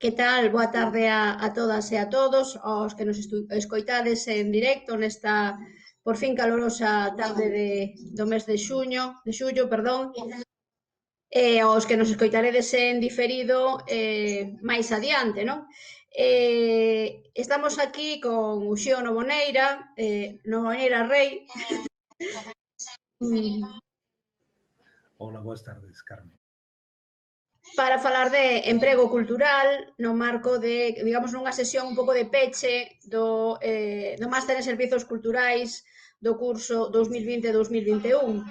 Que tal? Boa tarde a todas e a todos, aos que nos escoitades en directo nesta, por fin, calorosa tarde do mes de xullo, perdón, e aos que nos escoitaredes en diferido máis adiante, non? Estamos aquí con Uxío Novoneira, Novoneira Rei, Hola, boas tardes, Carmen. para falar de emprego cultural no marco de, digamos, nunha sesión un pouco de peche do Máster en Servizos Culturais do curso 2020-2021.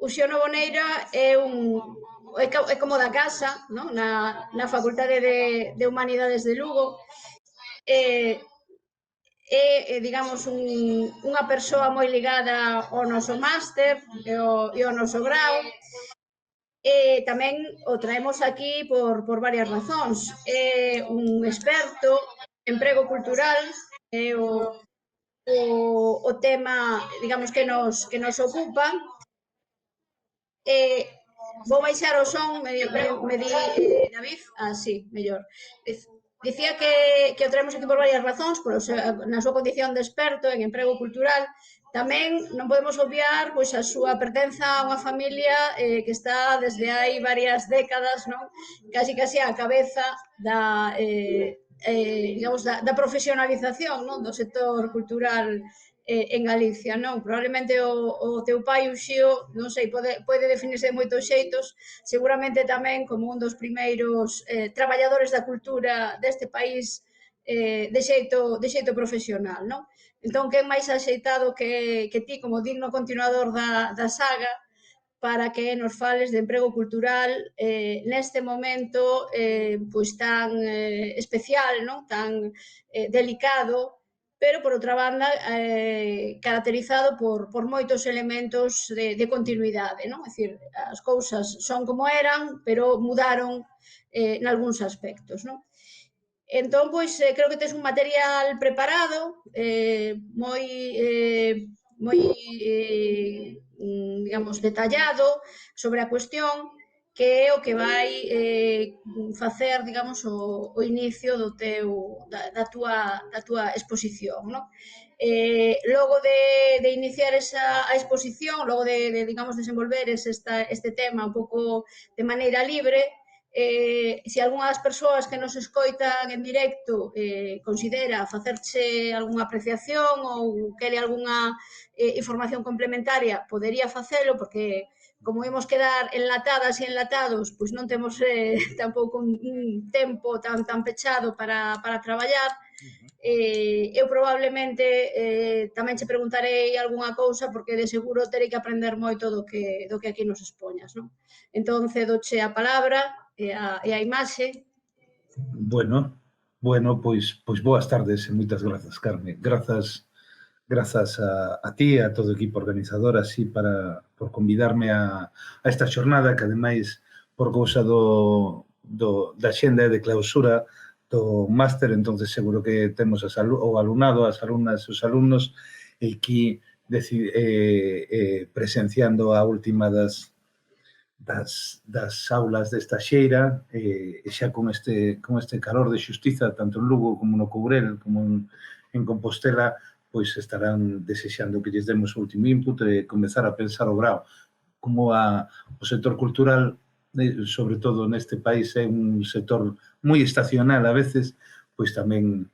Uxío Novoneira é como da casa, non? Na Facultade de Humanidades de Lugo, digamos, unha persoa moi ligada ao noso máster e ao noso grau. Tamén o traemos aquí por varias razóns. É un experto en emprego cultural, é o tema, digamos, que nos ocupa. Vou baixar o son, me di David, sí, mellor. Dicía que o traemos aquí por varias razóns, na súa condición de experto en emprego cultural. Tamén non podemos obviar pois a súa pertenza a unha familia que está desde hai varias décadas, non? Casi á cabeza digamos, da profesionalización, non? Do sector cultural en Galicia, non? Probablemente o teu pai, Uxío, non sei, pode definirse de moitos xeitos, seguramente tamén como un dos primeiros traballadores da cultura deste país de xeito profesional, non? Entón, quen máis axeitado que ti como digno continuador da saga para que nos fales de emprego cultural neste momento pois tan especial, non? Tan delicado, pero, por outra banda, caracterizado por moitos elementos de continuidade, non? É dicir, as cousas son como eran, pero mudaron nalgúns aspectos, non? Entón, pois, creo que tes un material preparado, moi digamos, detallado sobre a cuestión, que é o que vai facer, digamos, o inicio da túa exposición, non? Logo de iniciar a exposición, logo de digamos, desenvolveres este tema un pouco de maneira libre, se algunha das persoas que nos escoitan en directo considera facerche algunha apreciación ou quere algunha información complementaria, podería facelo, porque como imos quedar enlatadas e enlatados, pois non temos tampouco un tempo tan pechado para traballar. Eu probablemente tamén che preguntarei algunha cousa, porque de seguro terei que aprender moito do que aquí nos expoñas, non? Entón, cedoche a palabra e a imaxe. Bueno, pois boas tardes e moitas grazas, Carmen. Grazas a ti e a todo o equipo organizador así por convidarme a esta xornada que, ademais, por cousa da xenda de clausura do máster, entonces seguro que temos o alumnado, as alumnas e os alumnos aquí presenciando a última das aulas desta xeira, e xa con este calor de xustiza, tanto en Lugo como no Courel, como en Compostela, pois estarán desexando que lles demos o último input e comezar a pensar o grao. Como o sector cultural, sobre todo neste país, é un sector moi estacional a veces, pois tamén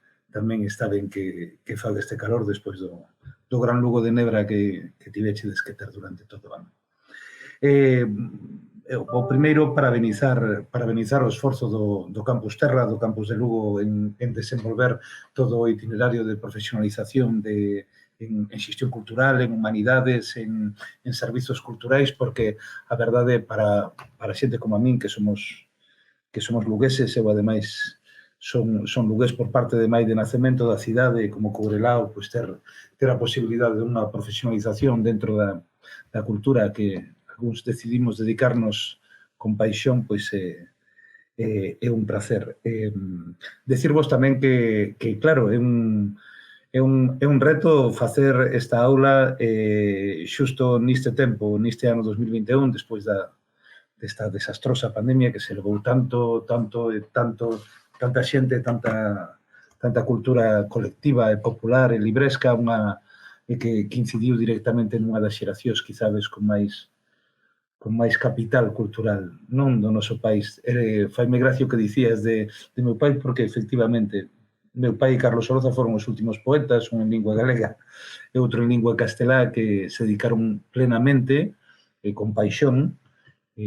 está ben que faga este calor despois do gran Lugo de Nebra que tivechedes que ter durante todo o ano. O primeiro, parabenizar o esforzo do Campus Terra, do Campus de Lugo en desenvolver todo o itinerario de profesionalización en xestión cultural, en humanidades, en servizos culturais, porque a verdade para xente como a min, que somos lugueses, eu ademais son lugués por parte de mai de nacemento da cidade, como Courelao, pois ter a posibilidade de unha profesionalización dentro da cultura que algúns decidimos dedicarnos con paixón, pois é un placer. Decirvos tamén que claro, é un reto facer esta aula xusto neste tempo, neste ano 2021, despois desta desastrosa pandemia que se levou tanto tanta xente, tanta cultura colectiva e popular e libresca, e que incidiu directamente nunha das xeracións, quizás, con máis capital cultural, non do noso país. Faime gracia o que dicías de meu pai, porque, efectivamente, meu pai e Carlos Soroza foron os últimos poetas, un en lingua galega e outro en lingua castelá, que se dedicaron plenamente e con paixón,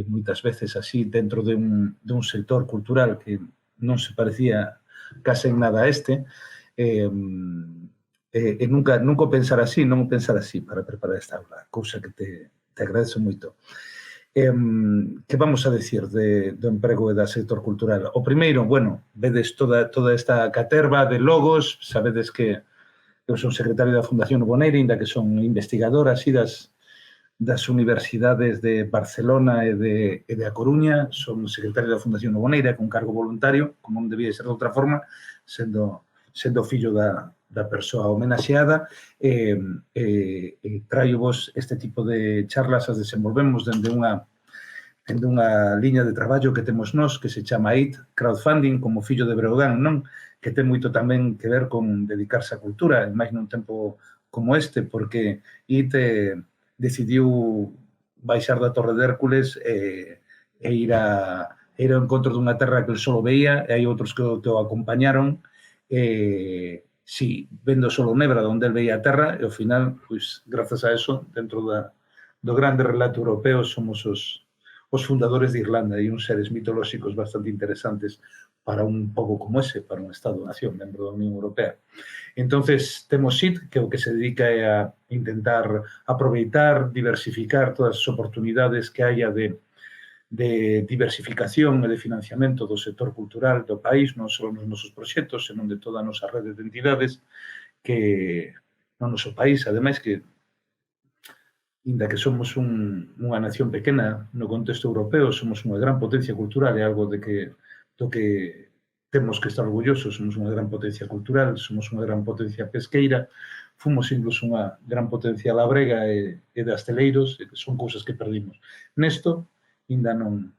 moitas veces así, dentro de un sector cultural que non se parecía case en nada a este, e nunca o pensar así, non o pensar así para preparar esta aula, cousa que te agradezo moito. Que vamos a decir do emprego e do sector cultural? O primeiro, bueno, vedes toda esta caterva de logos, sabedes que eu son secretario da Fundación Novoneira, ainda que son investigador así das universidades de Barcelona e de A Coruña, son secretario da Fundación Novoneira con cargo voluntario, como non debía ser de outra forma, sendo fillo da persoa homenaxeada, traio vos este tipo de charlas, as desenvolvemos dende unha liña de traballo que temos nós, que se chama IT, Crowdfunding, como fillo de Breogán, non? Que ten moito tamén que ver con dedicarse á cultura, e máis nun tempo como este, porque IT decidiu baixar da Torre de Hércules e ir ao encontro dunha terra que el solo veía, e hai outros que o acompañaron, vendo solo Nebra, onde el veía a terra, e ao final, pois, grazas a eso, dentro do grande relato europeo, somos os fundadores de Irlanda e uns seres mitolóxicos bastante interesantes para un pobo como ese, para un Estado-nación, membro da Unión Europea. Entonces, temos SIT, que o que se dedica é a intentar aproveitar, diversificar todas as oportunidades que haya de diversificación e de financiamento do sector cultural do país, non só nos nosos proxectos, senón de toda a nosa rede de entidades que no noso país, ademais que, inda que somos unha nación pequena no contexto europeo, somos unha gran potencia cultural, é algo do que temos que estar orgullosos, somos unha gran potencia cultural, somos unha gran potencia pesqueira, fomos incluso unha gran potencia labrega e de asteleiros, que son cousas que perdimos. Nesto, ainda non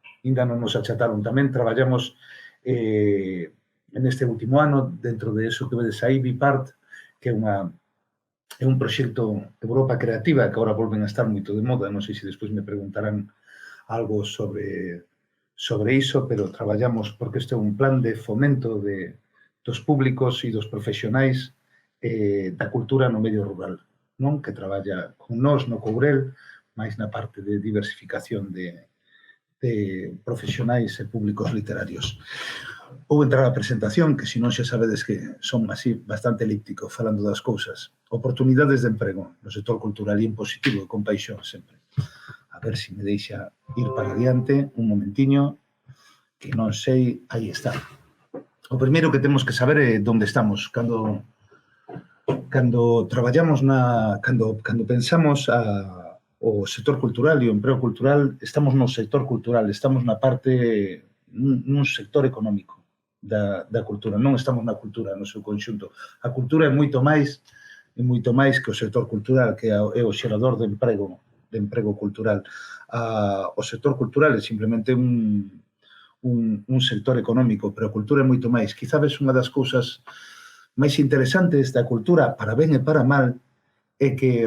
nos achataron. Tamén traballamos neste último ano, dentro de eso que vedes aí, Bipart, que é un proxecto de Europa Creativa, que agora volven a estar moito de moda, non sei se despois me preguntarán algo sobre iso, pero traballamos porque este é un plan de fomento dos públicos e dos profesionais da cultura no medio rural, non? Que traballa con nós no Courel, máis na parte de diversificación de profesionais e públicos literarios. Vou entrar á presentación, que se non xa sabedes que son así bastante elíptico falando das cousas. Oportunidades de emprego no sector cultural e en positivo e con paixón sempre. A ver se me deixa ir para adiante un momentiño, que non sei, aí está. O primeiro que temos que saber é onde estamos. Cando traballamos cando pensamos o sector cultural e o emprego cultural, estamos no sector cultural, estamos na parte, nun sector económico da cultura, non estamos na cultura no seu conxunto. A cultura é moito máis que o sector cultural, que é o xerador de emprego cultural. O sector cultural é simplemente un sector económico, pero a cultura é moito máis. Quizás unha das cousas máis interesantes da cultura, para ben e para mal, é que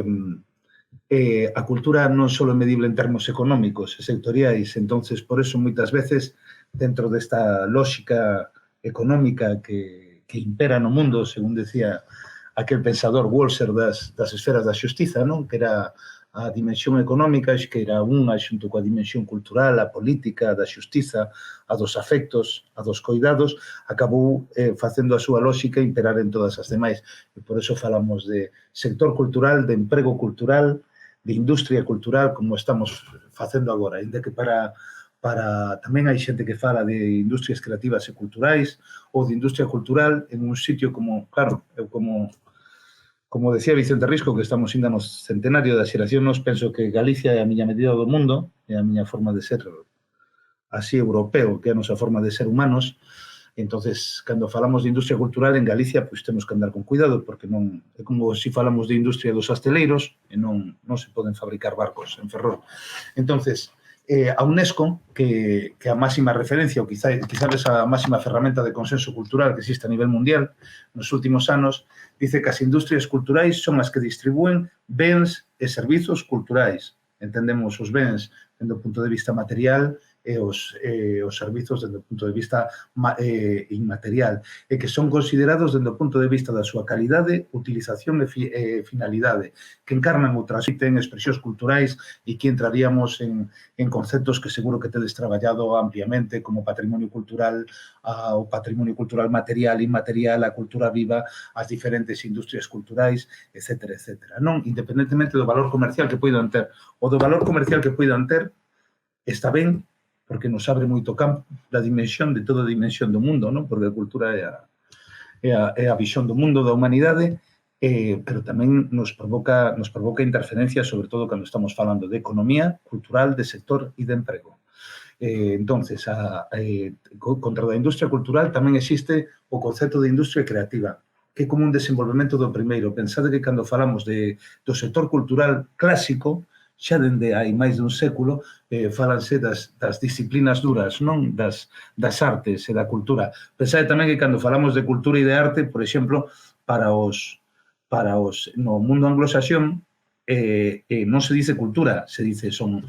a cultura non só é medible en termos económicos e sectoriais, entonces por eso moitas veces dentro desta lógica económica que impera no mundo, según decía aquel pensador Walser das esferas da xustiza, non? Que era a dimensión económica, que era unha xunto coa dimensión cultural, a política, da xustiza, a dos afectos, a dos coidados, acabou facendo a súa lógica imperar en todas as demais. E por eso falamos de sector cultural, de emprego cultural, de industria cultural, como estamos facendo agora, ainda que para tamén hai xente que fala de industrias creativas e culturais ou de industria cultural en un sitio como, claro, eu como decía Vicente Risco, que estamos ainda no centenario da xeración, nos penso que Galicia é a miña medida do mundo, é a miña forma de ser así europeo, que é a nosa forma de ser humanos. Entonces, cando falamos de industria cultural en Galicia, pois temos que andar con cuidado, porque non é como se falamos de industria dos asteleiros e non se poden fabricar barcos en Ferrol. Entonces, a UNESCO, que a máxima referencia, ou quizás a máxima ferramenta de consenso cultural que existe a nivel mundial nos últimos anos, dice que as industrias culturais son as que distribúen bens e servizos culturais. Entendemos os bens dende o punto de vista material e os servizos dende o punto de vista inmaterial, e que son considerados dende o punto de vista da súa calidade, utilización e finalidade, que encarnan ou transmiten expresións culturais e que entraríamos en conceptos que seguro que tedes traballado ampliamente, como patrimonio cultural, o patrimonio cultural material, inmaterial, a cultura viva, as diferentes industrias culturais, etc. Non? Independentemente do valor comercial que poidan ter, o do valor comercial que poidan ter, está ben, porque nos abre moito campo da dimensión de toda a dimensión do mundo, non? Porque a cultura é a visión do mundo, da humanidade, pero tamén nos provoca interferencias, sobre todo cando estamos falando de economía, cultural, de sector e de emprego. Entonces, contra a industria cultural tamén existe o concepto de industria creativa, que é como un desenvolvemento do primeiro. Pensade que cando falamos do sector cultural clásico, xa dende hai máis dun século, falanse das disciplinas duras, non? Das artes e da cultura. Pensade tamén que cando falamos de cultura e de arte, por exemplo, para os no mundo anglosaxón, non se dice cultura, se dice son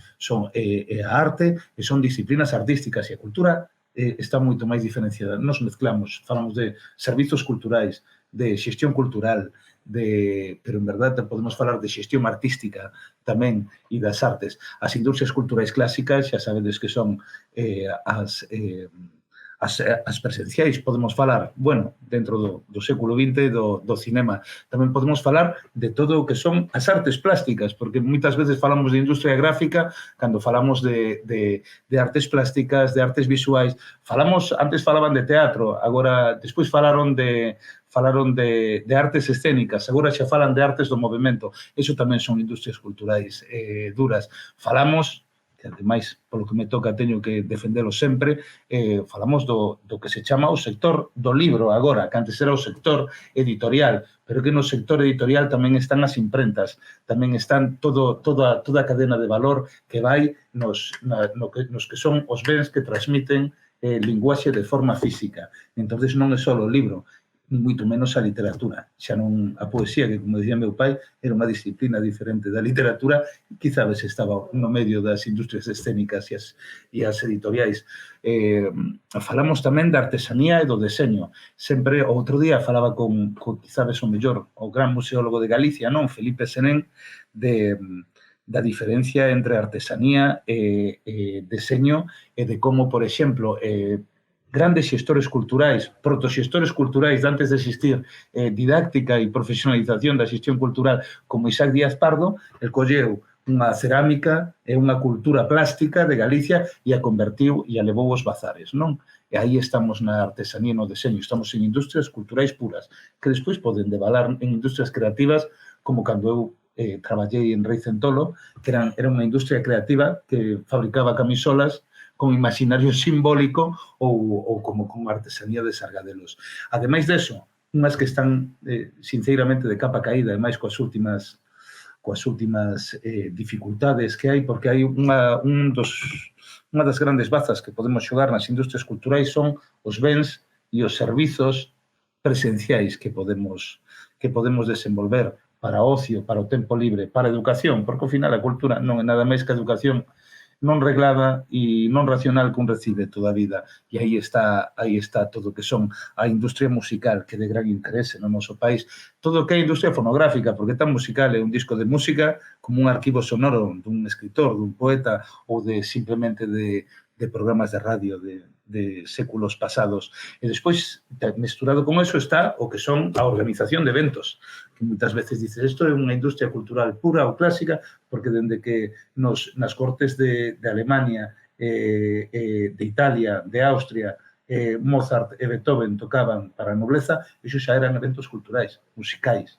a arte e son disciplinas artísticas, e a cultura está moito máis diferenciada. Nos mezclamos, falamos de servizos culturais, de xestión cultural, pero en verdade podemos falar de xestión artística tamén e das artes. As industrias culturais clásicas xa sabedes que son as presenciais. Podemos falar, bueno, dentro do século XX do cinema. Tamén podemos falar de todo o que son as artes plásticas, porque moitas veces falamos de industria gráfica cando falamos de artes plásticas, de artes visuais. Antes falaban de teatro, agora despois falaron de artes escénicas, agora xa falan de artes do movimento. Eso tamén son industrias culturais duras. Falamos, que ademais, polo que me toca, teño que defendelo sempre, falamos do que se chama o sector do libro agora, que antes era o sector editorial, pero que no sector editorial tamén están as imprentas, tamén están toda a cadena de valor que vai nos que son os bens que transmiten linguaxe de forma física. Entón, non é só o libro, moito menos a literatura. Xa non a poesía, que, como dicía meu pai, era unha disciplina diferente da literatura, quizás estaba no medio das industrias escénicas e as editoriais. Falamos tamén da artesanía e do deseño. Sempre, outro día, falaba con quizás o mellor, o gran museólogo de Galicia, non? Felipe Senén, da diferencia entre artesanía e deseño, e de como, por exemplo, grandes xestores culturais, protoxestores culturais, antes de existir didáctica e profesionalización da xestión cultural, como Isaac Díaz Pardo, el colleu unha cerámica e unha cultura plástica de Galicia e a convertiu e a levou aos bazares, non? E aí estamos na artesanía e no deseño, estamos en industrias culturais puras, que despois poden devalar en industrias creativas, como cando eu traballei en Rei Centolo, que era unha industria creativa que fabricaba camisolas con imaginario simbólico ou como con artesanía de sargadelos. Ademais deso, unhas que están sinceramente de capa caída, e máis coas últimas dificultades que hai, porque hai unha das grandes bazas que podemos xogar nas industrias culturais son os bens e os servizos presenciais que podemos desenvolver para ocio, para o tempo libre, para a educación, porque ao final a cultura non é nada máis que a educación non reglada e non racional que un recibe toda a vida. E aí está todo o que son a industria musical, que é de gran interese no noso país. Todo o que é a industria fonográfica, porque tan musical é un disco de música como un arquivo sonoro dun escritor, dun poeta, ou simplemente de programas de radio de séculos pasados. E despois, mesturado con eso, está o que son a organización de eventos, que moitas veces dices, isto é unha industria cultural pura ou clásica, porque dende que nas cortes de Alemania, de Italia, de Austria, Mozart e Beethoven tocaban para a nobleza, iso xa eran eventos culturais, musicais,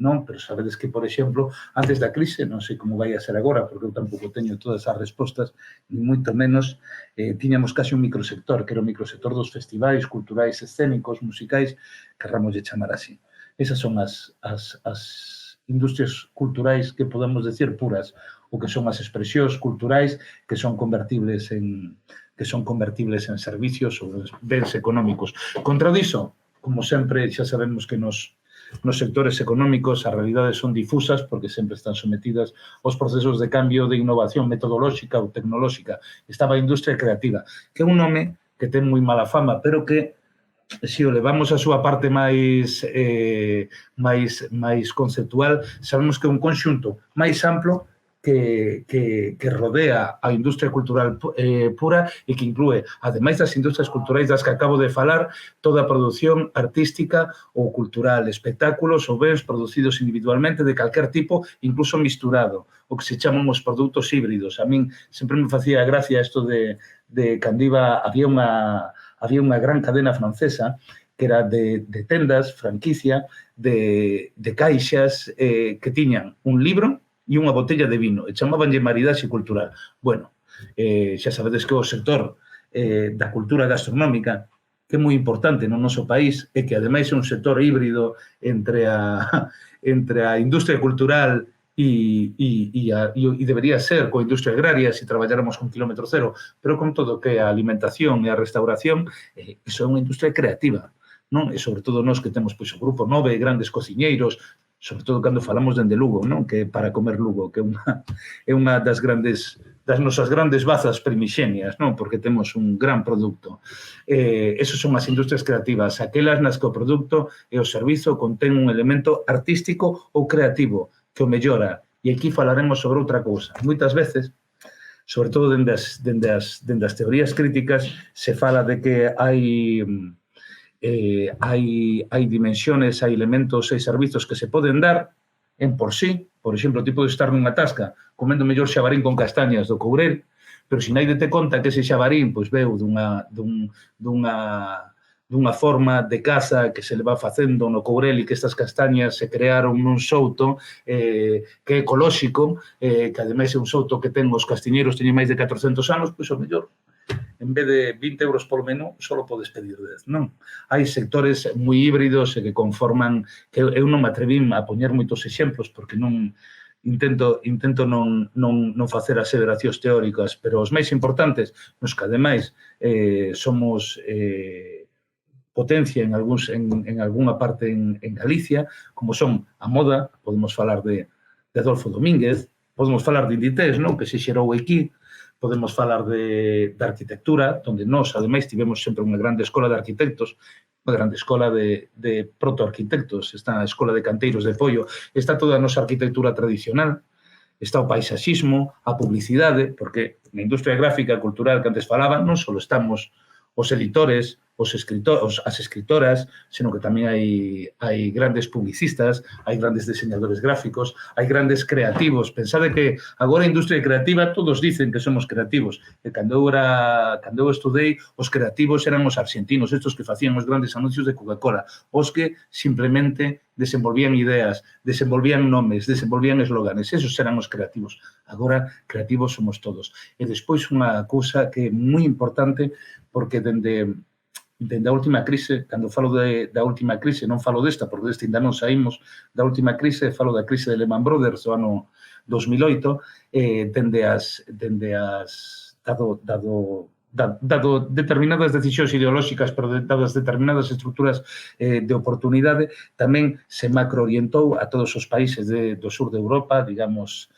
non? Pero sabedes que, por exemplo, antes da crise, non sei como vai a ser agora, porque eu tampouco teño todas as respostas, ni moito menos, tiñamos casi un microsector, que era o microsector dos festivais culturais escénicos, musicais, querramos de chamar así. Esas son as industrias culturais que podemos decir puras, o que son as expresións culturais que son convertibles en servicios ou bens económicos. Contra diso, como sempre, xa sabemos que nos sectores económicos as realidades son difusas porque sempre están sometidas aos procesos de cambio de innovación metodolóxica ou tecnolóxica. Estaba a industria creativa, que é un nome que ten moi mala fama, pero que se o levamos a súa parte máis conceptual, sabemos que é un conxunto máis amplo que rodea a industria cultural pura e que inclúe, ademais das industrias culturais das que acabo de falar, toda a produción artística ou cultural, espectáculos ou bens producidos individualmente de calquer tipo, incluso misturado, o que se chaman os produtos híbridos. A min sempre me facía gracia isto de cando había unha gran cadena francesa que era de tendas, franquicia, de caixas que tiñan un libro e unha botella de vino, e chamabanlle maridaxe cultural. Bueno, xa sabedes que o sector da cultura gastronómica, que é moi importante no noso país, e que ademais é un sector híbrido entre a industria cultural e debería ser coa industria agraria se traballáramos con kilómetro cero, pero con todo que a alimentación e a restauración, iso é unha industria creativa, non? E sobre todo nós que temos o Grupo Nove, grandes cociñeiros, sobre todo cando falamos dende Lugo, non? Que para comer Lugo, que é unha das nosas grandes bazas primixenias, non? Porque temos un gran produto. Esas son as industrias creativas, aquelas nas que o produto e o servizo contén un elemento artístico ou creativo que o mellora. E aquí falaremos sobre outra cousa. Moitas veces, sobre todo dende as teorías críticas, se fala de que hai dimensiones, hai elementos, hai servizos que se poden dar en por sí. Por exemplo, ti podes estar nunha tasca comendo mellor xabarín con castañas do Courel, pero se naide te conta que ese xabarín veu dunha forma de caza que se le va facendo no Courel e que estas castañas se crearon nun souto que é ecolóxico, que ademais é un souto que ten os castiñeiros teñen máis de 400 anos, pois o mellor en vez de 20 euros polo menú, só podes pedir 10, non? Hai sectores moi híbridos e que conforman, que eu non me atrevín a poñer moitos exemplos porque non intento non facer aseveracións teóricas, pero os máis importantes, nos que ademais somos potencia en algunha parte en Galicia, como son a moda, podemos falar de Adolfo Domínguez, podemos falar de Inditex, non? Que se xerou aquí, podemos falar de arquitectura, onde nós, ademais, tivemos sempre unha grande escola de arquitectos, unha grande escola de protoarquitectos, está a Escola de Canteiros de Pollo, está toda a nosa arquitectura tradicional, está o paisaxismo, a publicidade, porque na industria gráfica e cultural que antes falaba, non só estamos os editores, as escritoras, senón que tamén hai grandes publicistas, hai grandes diseñadores gráficos, hai grandes creativos. Pensade que agora a industria creativa todos dicen que somos creativos. E cando eu estudei, os creativos eran os argentinos, estos que facían os grandes anuncios de Coca-Cola, os que simplemente desenvolvían ideas, desenvolvían nomes, desenvolvían eslóganes. Esos eran os creativos. Agora, creativos somos todos. E despois unha cousa que é moi importante, porque dende a última crise, cando falo da última crise, non falo desta, porque desta ainda non saímos da última crise, falo da crise de Lehman Brothers do ano 2008, dado determinadas decisións ideolóxicas, pero dadas determinadas estruturas de oportunidade, tamén se macroorientou a todos os países do sur de Europa, digamos,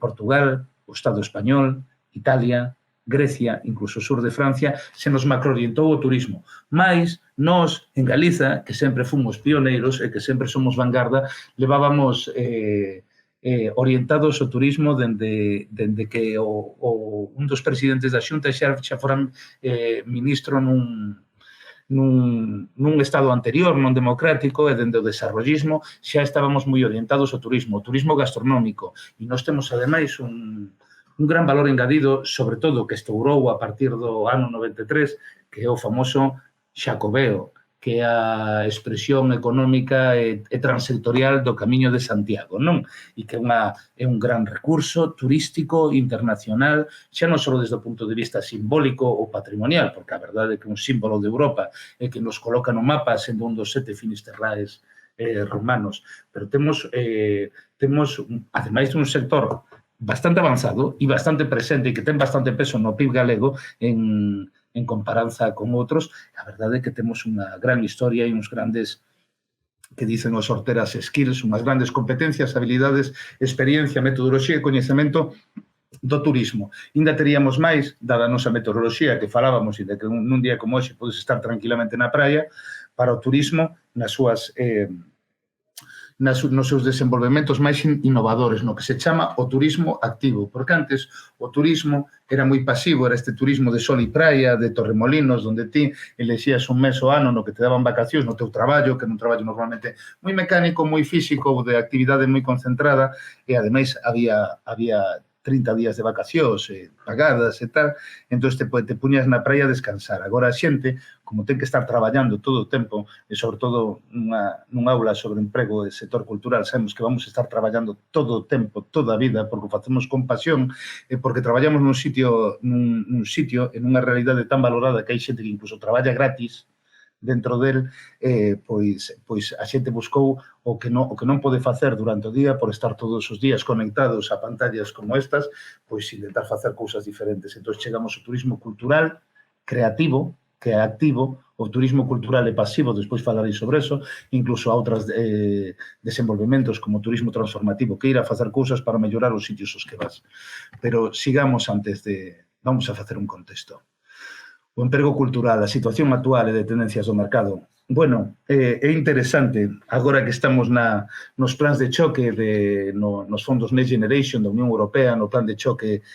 Portugal, o Estado español, Italia, Grecia, incluso o sur de Francia, se nos macroorientou o turismo. Mais, nós, en Galiza, que sempre fomos pioneiros e que sempre somos vanguarda, levábamos orientados ao turismo dende que un dos presidentes da Xunta xa foran ministro nun estado anterior, non democrático, e dende o desarrollismo xa estábamos moi orientados ao turismo gastronómico. E nós temos, ademais, un gran valor engadido, sobre todo que estourou a partir do ano 93, que é o famoso Xacobeo, que é a expresión económica e transectorial do Camiño de Santiago, non? E que é un gran recurso turístico internacional, xa non só desde o punto de vista simbólico ou patrimonial, porque a verdade é que é un símbolo de Europa e que nos coloca no mapa sendo un dos 7 Finisterraes rumanos, pero temos ademais un sector bastante avanzado e bastante presente e que ten bastante peso no PIB galego en comparanza con outros. A verdade é que temos unha gran historia e uns grandes, que dicen os horteras, skills, unhas grandes competencias, habilidades, experiencia, metodoloxía e coñecemento do turismo. Ainda teríamos máis, dada a nosa metodoloxía que falábamos, e de que nun día como hoxe podes estar tranquilamente na praia, para o turismo nas súas nos seus desenvolvementos máis innovadores, no que se chama o turismo activo, porque antes o turismo era moi pasivo, era este turismo de sol e praia, de Torremolinos, onde ti elexías un mes o ano no que te daban vacacións no teu traballo, que era un traballo normalmente moi mecánico, moi físico, de actividade moi concentrada, e ademais había 30 días de vacacións pagadas e tal, entón te puñas na praia a descansar. Agora a xente, como ten que estar traballando todo o tempo, e sobre todo nunha aula sobre emprego e sector cultural, sabemos que vamos a estar traballando todo o tempo, toda a vida, porque o facemos con pasión, e porque traballamos nun sitio, en unha realidade tan valorada que hai xente que incluso traballa gratis dentro del, pois a xente buscou o que non pode facer durante o día por estar todos os días conectados a pantallas como estas, pois intentar facer cousas diferentes. Entón, chegamos ao turismo cultural, creativo, que é activo, o turismo cultural é pasivo, despois falarei sobre eso, incluso a outros desenvolvementos como o turismo transformativo, que ir a facer cousas para mellorar os sitios aos que vas. Pero sigamos vamos a facer un contexto. O emprego cultural, a situación actual e de tendencias do mercado. Bueno, é interesante, agora que estamos nos plans de choque nos fondos Next Generation da Unión Europea, no plan de choque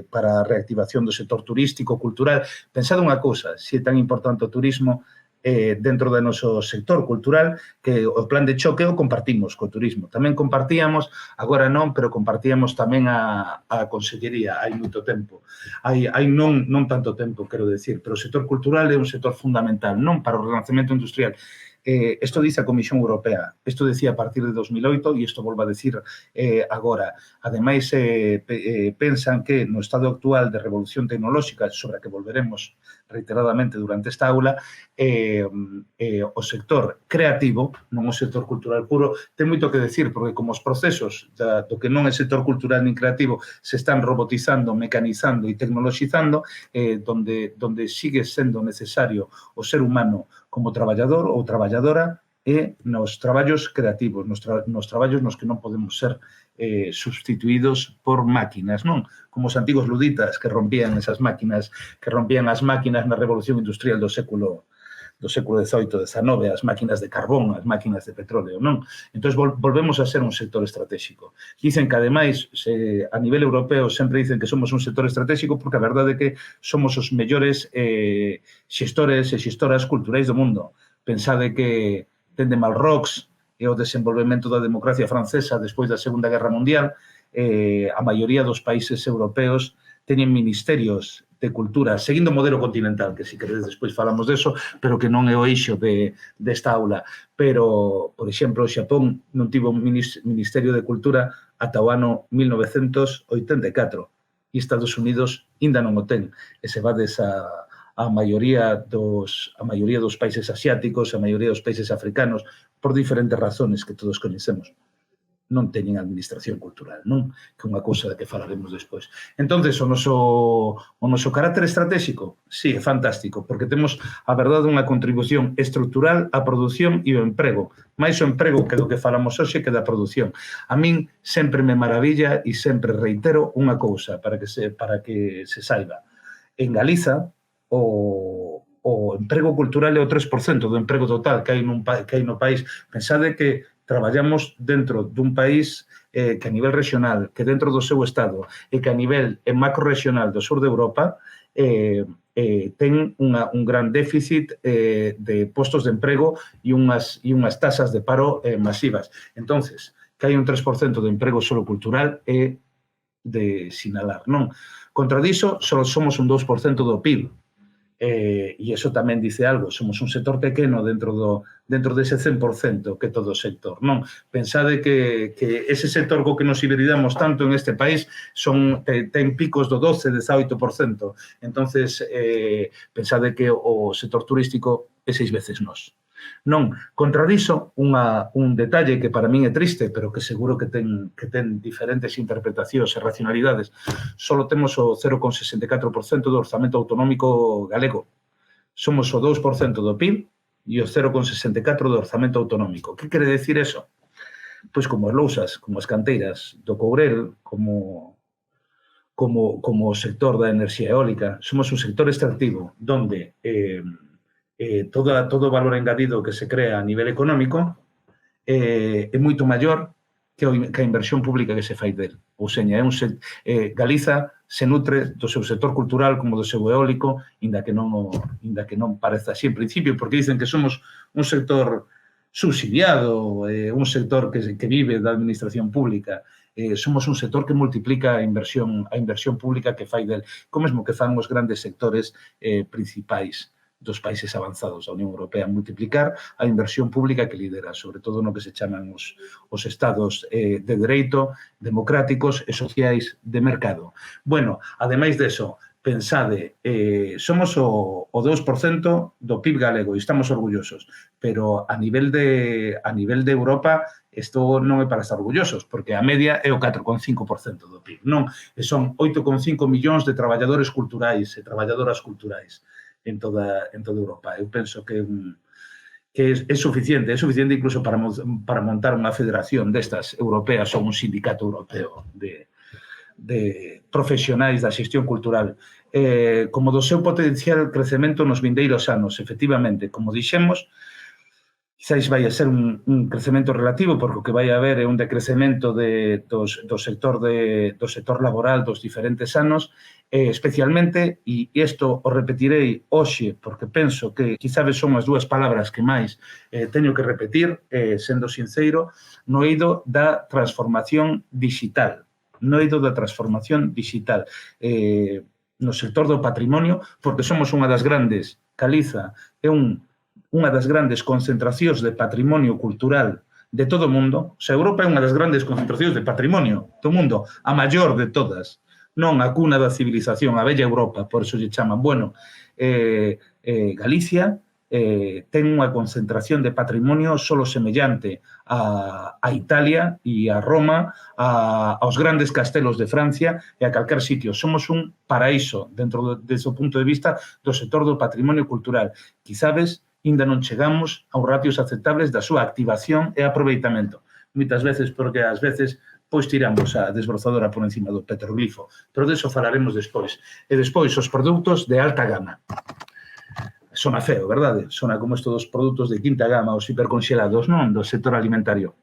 para a reactivación do sector turístico, cultural, pensad unha cousa, se é tan importante o turismo dentro do noso sector cultural, que o plan de choque o compartimos co turismo. Tamén compartíamos, agora non, pero compartíamos tamén a Consellería, hai moito tempo. Hai non tanto tempo, quero decir, pero o sector cultural é un sector fundamental, non para o renacemento industrial. Isto dice a Comisión Europea, isto decía a partir de 2008 e isto volvo a decir agora. Ademais, pensan que no estado actual de revolución tecnolóxica, sobre a que volveremos reiteradamente durante esta aula, o sector creativo, non o sector cultural puro, ten moito que decir, porque como os procesos do que non é sector cultural nin creativo se están robotizando, mecanizando e tecnoloxizando, donde sigue sendo necesario o ser humano como traballador ou traballadora e nos traballos creativos, nos traballos nos que non podemos ser substituídos por máquinas, non? Como os antigos luditas que rompían esas máquinas, que rompían as máquinas na revolución industrial do século XVIII, XIX, as máquinas de carbón, as máquinas de petróleo, non? Entón, volvemos a ser un sector estratégico. Dicen que, ademais, a nivel europeo sempre dicen que somos un sector estratégico porque a verdade é que somos os mellores xestores e xestoras culturais do mundo. Pensade que dende Malrox e o desenvolvemento da democracia francesa despois da Segunda Guerra Mundial, a maioría dos países europeos teñen ministerios de cultura, seguindo o modelo continental, que se queredes despois falamos deso, pero que non é o eixo desta aula. Pero, por exemplo, o Xapón non tivo un ministerio de cultura ata o ano 1984 e Estados Unidos ainda non o ten. E se vades a maioría dos países asiáticos, a maioría dos países africanos, por diferentes razones que todos coñecemos, non teñen administración cultural, non? Que é unha cousa da que falaremos despois. Entón, o noso carácter estratégico, sí, é fantástico, porque temos, a verdade, unha contribución estrutural á produción e ao emprego. Mais o emprego que do que falamos hoxe que da produción. A min sempre me maravilla e sempre reitero unha cousa para que se saiba. En Galiza, o emprego cultural é o 3% do emprego total que hai no país. Pensade que traballamos dentro dun país que a nivel regional, que dentro do seu estado e que a nivel macro-regional do sur de Europa ten un gran déficit de postos de emprego e unhas tasas de paro masivas. Entonces, que hai un 3% de emprego solo cultural é de sinalar, non? Contra diso, só somos un 2% do PIB. E iso tamén dice algo, somos un sector pequeno dentro dese 100% que todo o sector, non? Pensade que ese sector co que nos hibridamos tanto en este país ten picos do 12, 18%. Entonces, pensade que o sector turístico e 6 veces nós. Non, contradiso un detalle que para min é triste, pero que seguro que ten diferentes interpretacións e racionalidades. Solo temos o 0,64% do orzamento autonómico galego. Somos o 2% do PIB e o 0,64% do orzamento autonómico. Que quere decir eso? Pois como as lousas, como as canteiras do Courel, como o sector da enerxía eólica. Somos un sector extractivo donde todo o valor engadido que se crea a nivel económico é moito maior que a inversión pública que se fai del. Ou seña, Galiza se nutre do seu sector cultural como do seu eólico, inda que non pareza así en principio, porque dicen que somos un sector subsidiado, un sector que vive da administración pública. Somos un sector que multiplica a inversión pública que fai del, como mesmo que fan os grandes sectores principais dos países avanzados da Unión Europea, multiplicar a inversión pública que lidera, sobre todo no que se chaman os estados de dereito, democráticos e sociais de mercado. Bueno, ademais deso, pensade, somos o 2% do PIB galego e estamos orgullosos, pero a nivel de Europa isto non é para estar orgullosos, porque a media é o 4,5% do PIB, non? E son 8,5 millóns de traballadores culturais e traballadoras culturais en toda Europa. Eu penso que é suficiente incluso para montar unha federación destas europeas ou un sindicato europeo de profesionais da xestión cultural. Como do seu potencial crecemento nos vindeiros anos, efectivamente, como dixemos, quizás vai a ser un crecemento relativo, porque o que vai a haber é un decrecemento do sector laboral dos diferentes anos, especialmente, e isto o repetirei hoxe, porque penso que quizás son as dúas palabras que máis teño que repetir, sendo sincero, no eido da transformación digital. No eido da transformación digital. No sector do patrimonio, porque somos unha das grandes, Galiza é unha das grandes concentracións de patrimonio cultural de todo o mundo. O sea, Europa é unha das grandes concentracións de patrimonio do mundo, a maior de todas. Non a cuna da civilización, a bella Europa, por eso lle chaman. Bueno, Galicia ten unha concentración de patrimonio solo semellante a Italia e a Roma, aos grandes castelos de Francia e a calquer sitio. Somos un paraíso dentro dese punto de vista do sector do patrimonio cultural. Quizades ainda non chegamos aos ratios aceptables da súa activación e aproveitamento. Moitas veces, porque ás veces pois tiramos a desbrozadora por encima do petroglifo, pero deso falaremos despois. E despois, os produtos de alta gama. Sona feo, verdade? Sona como estes dos produtos de quinta gama, os hiperconxelados, non? Do sector alimentario.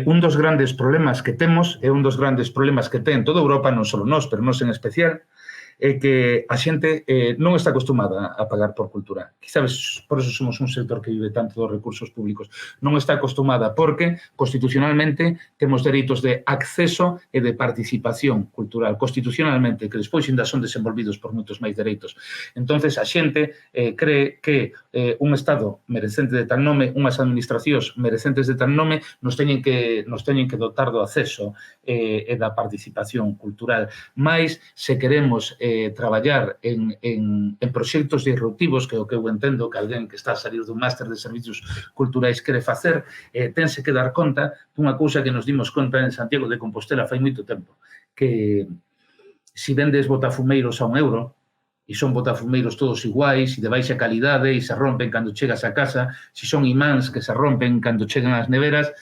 Un dos grandes problemas que temos, e un dos grandes problemas que ten toda Europa, non só nós, pero nós en especial, é que a xente non está acostumada a pagar por cultura. Quizás por eso somos un sector que vive tanto dos recursos públicos. Non está acostumada porque constitucionalmente temos dereitos de acceso e de participación cultural. Constitucionalmente, que despois ainda son desenvolvidos por moitos máis dereitos. Entonces a xente cree que un Estado merecente de tal nome, unhas administracións merecentes de tal nome, nos teñen que dotar do acceso e da participación cultural. Mais, se queremos traballar en proxectos disruptivos, que é o que eu entendo que alguén que está a salir dun máster de servicios culturais quere facer, tense que dar conta dunha cousa que nos dimos conta en Santiago de Compostela fai moito tempo, que se vendes botafumeiros a €1, e son botafumeiros todos iguais, e de baixa calidade, e se rompen cando chegas a casa, se son imáns que se rompen cando chegan ás neveras,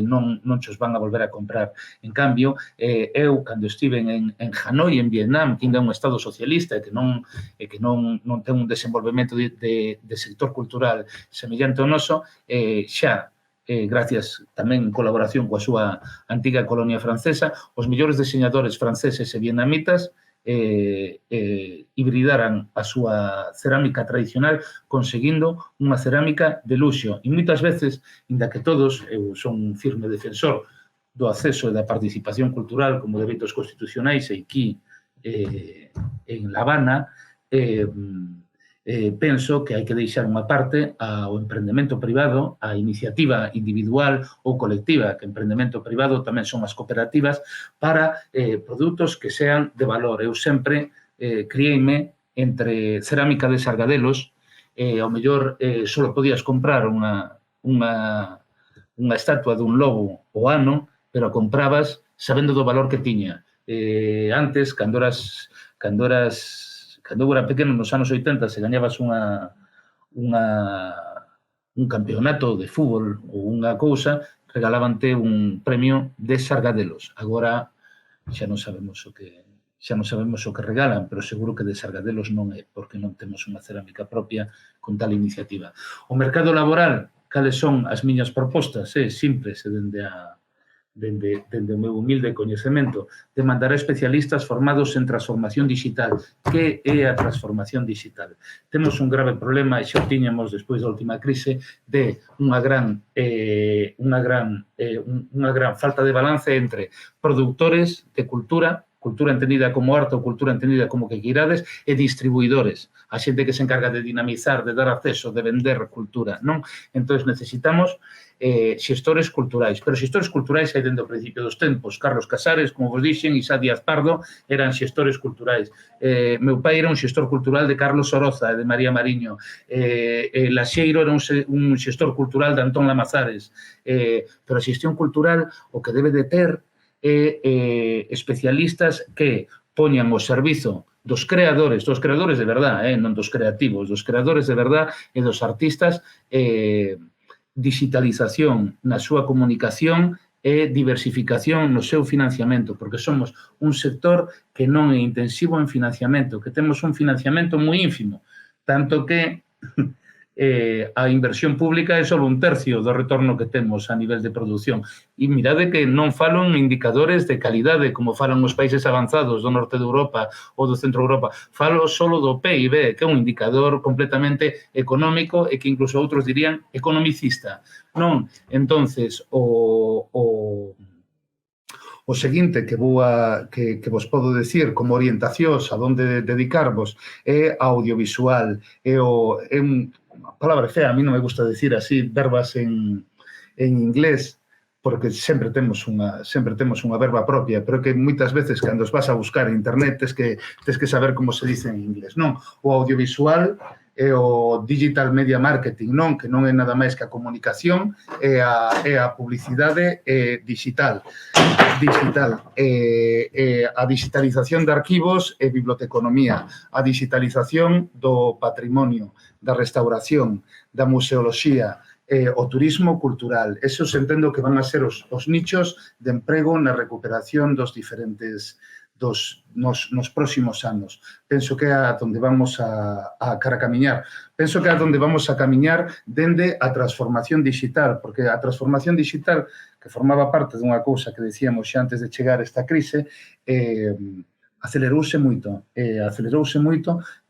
non chos van a volver a comprar. En cambio, eu, cando estive en Hanoi, en Vietnam, que ainda é un estado socialista e que non ten un desenvolvemento de sector cultural semellante ao noso, xa, gracias tamén en colaboración coa súa antiga colonia francesa, os mellores diseñadores franceses e vietnamitas hibridaran a súa cerámica tradicional conseguindo unha cerámica de luxo. E moitas veces, inda que todos, eu son un firme defensor do acceso e da participación cultural como dereitos constitucionais e aquí en La Habana, penso que hai que deixar unha parte ao emprendemento privado, a iniciativa individual ou colectiva, que emprendemento privado tamén son as cooperativas, para produtos que sean de valor. Eu sempre criei-me entre cerámica de Sargadelos ao mellor só podías comprar unha estatua dun lobo o ano, pero a comprabas sabendo do valor que tiña. Antes, cando eu era pequeno, nos anos 80, se gañabas un campeonato de fútbol ou unha cousa, regalábante un premio de Sargadelos. Agora xa non sabemos o que regalan, pero seguro que de Sargadelos non é, porque non temos unha cerámica propia con tal iniciativa. O mercado laboral, cales son as miñas propostas? Simples, dende o meu humilde coñecemento, demandar especialistas formados en transformación digital. Que é a transformación digital? Temos un grave problema, e xa o tiñamos despois da última crise, de unha gran falta de balance entre produtores de cultura entendida como arte ou cultura entendida como que queirades, e distribuidores, a xente que se encarga de dinamizar, de dar acceso, de vender cultura, non? Entón, necesitamos xestores culturais, pero xestores culturais hai dende o principio dos tempos. Carlos Casares, como vos dixen, Isá Díaz Pardo eran xestores culturais. Meu pai era un xestor cultural de Carlos Oroza e de María Mariño. Laxeiro era un xestor cultural de Antón Lamazares. Pero a xestión cultural o que debe de ter especialistas que poñan o servizo dos creadores de verdade, non dos creativos, dos creadores de verdade e dos artistas, digitalización na súa comunicación e diversificación no seu financiamento, porque somos un sector que non é intensivo en financiamento, que temos un financiamento moi ínfimo, tanto que a inversión pública é só un tercio do retorno que temos a nivel de produción. E mirade que non falo en indicadores de calidade, como falan os países avanzados do norte de Europa ou do centro de Europa. Falo só do PIB, que é un indicador completamente económico e que incluso outros dirían economicista. Non? Entonces, o seguinte que vos podo decir como orientacións a onde dedicarvos é audiovisual, a palabra fea, a mí non me gusta decir así verbas en inglés, porque sempre temos unha verba propia, pero que moitas veces cando os vas a buscar en internet tes que saber como se dice en inglés, non? O audiovisual é o digital media marketing, non? Que non é nada máis que a comunicación e a publicidade digital. A digitalización de arquivos e biblioteconomía, a digitalización do patrimonio, da restauración, da museoloxía, o turismo cultural. Esos entendo que van a ser os nichos de emprego na recuperación dos diferentes nos próximos anos. Penso que é a onde vamos a camiñar. Penso que é a onde vamos a camiñar dende a transformación digital, porque a transformación digital, que formaba parte dunha cousa que decíamos xa antes de chegar a esta crise, acelerouse moito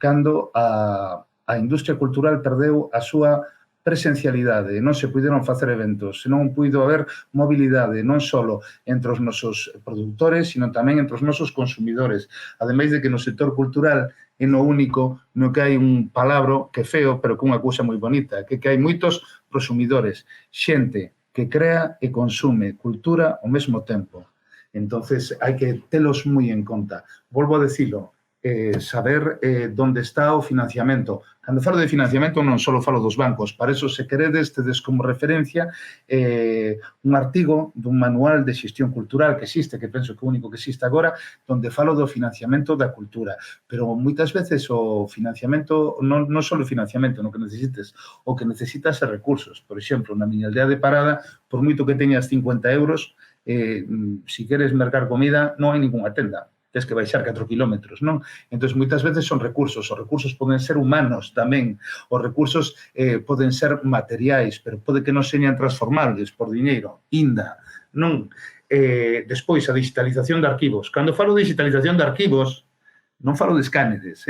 cando a industria cultural perdeu a súa presencialidade, non se puderon facer eventos, non puido haber mobilidade, non só entre os nosos produtores, sino tamén entre os nosos consumidores. Ademais de que no sector cultural é no único no que hai un palabro que é feo, pero que é unha cousa moi bonita, que hai moitos prosumidores, xente que crea e consume cultura ao mesmo tempo. Entonces, hai que telos moi en conta. Volvo a decilo, saber onde está o financiamento. Cando falo de financiamento non só falo dos bancos, para eso se queredes tedes como referencia un artigo dun manual de xestión cultural que existe, que penso que é o único que existe agora, onde falo do financiamento da cultura. Pero moitas veces o financiamento, non só o financiamento, no que necesites, o que necesitas é recursos. Por exemplo, na miña aldea de Parada, por moito que teñas 50 euros, se queres mercar comida, non hai ninguna tenda. Tens que baixar 4 kilómetros, non? Entón, moitas veces son recursos. Os recursos poden ser humanos tamén. Os recursos poden ser materiais, pero pode que non señan transformables por diñeiro. Inda, non? Despois, a digitalización de arquivos. Cando falo de digitalización de arquivos, non falo de escáneres,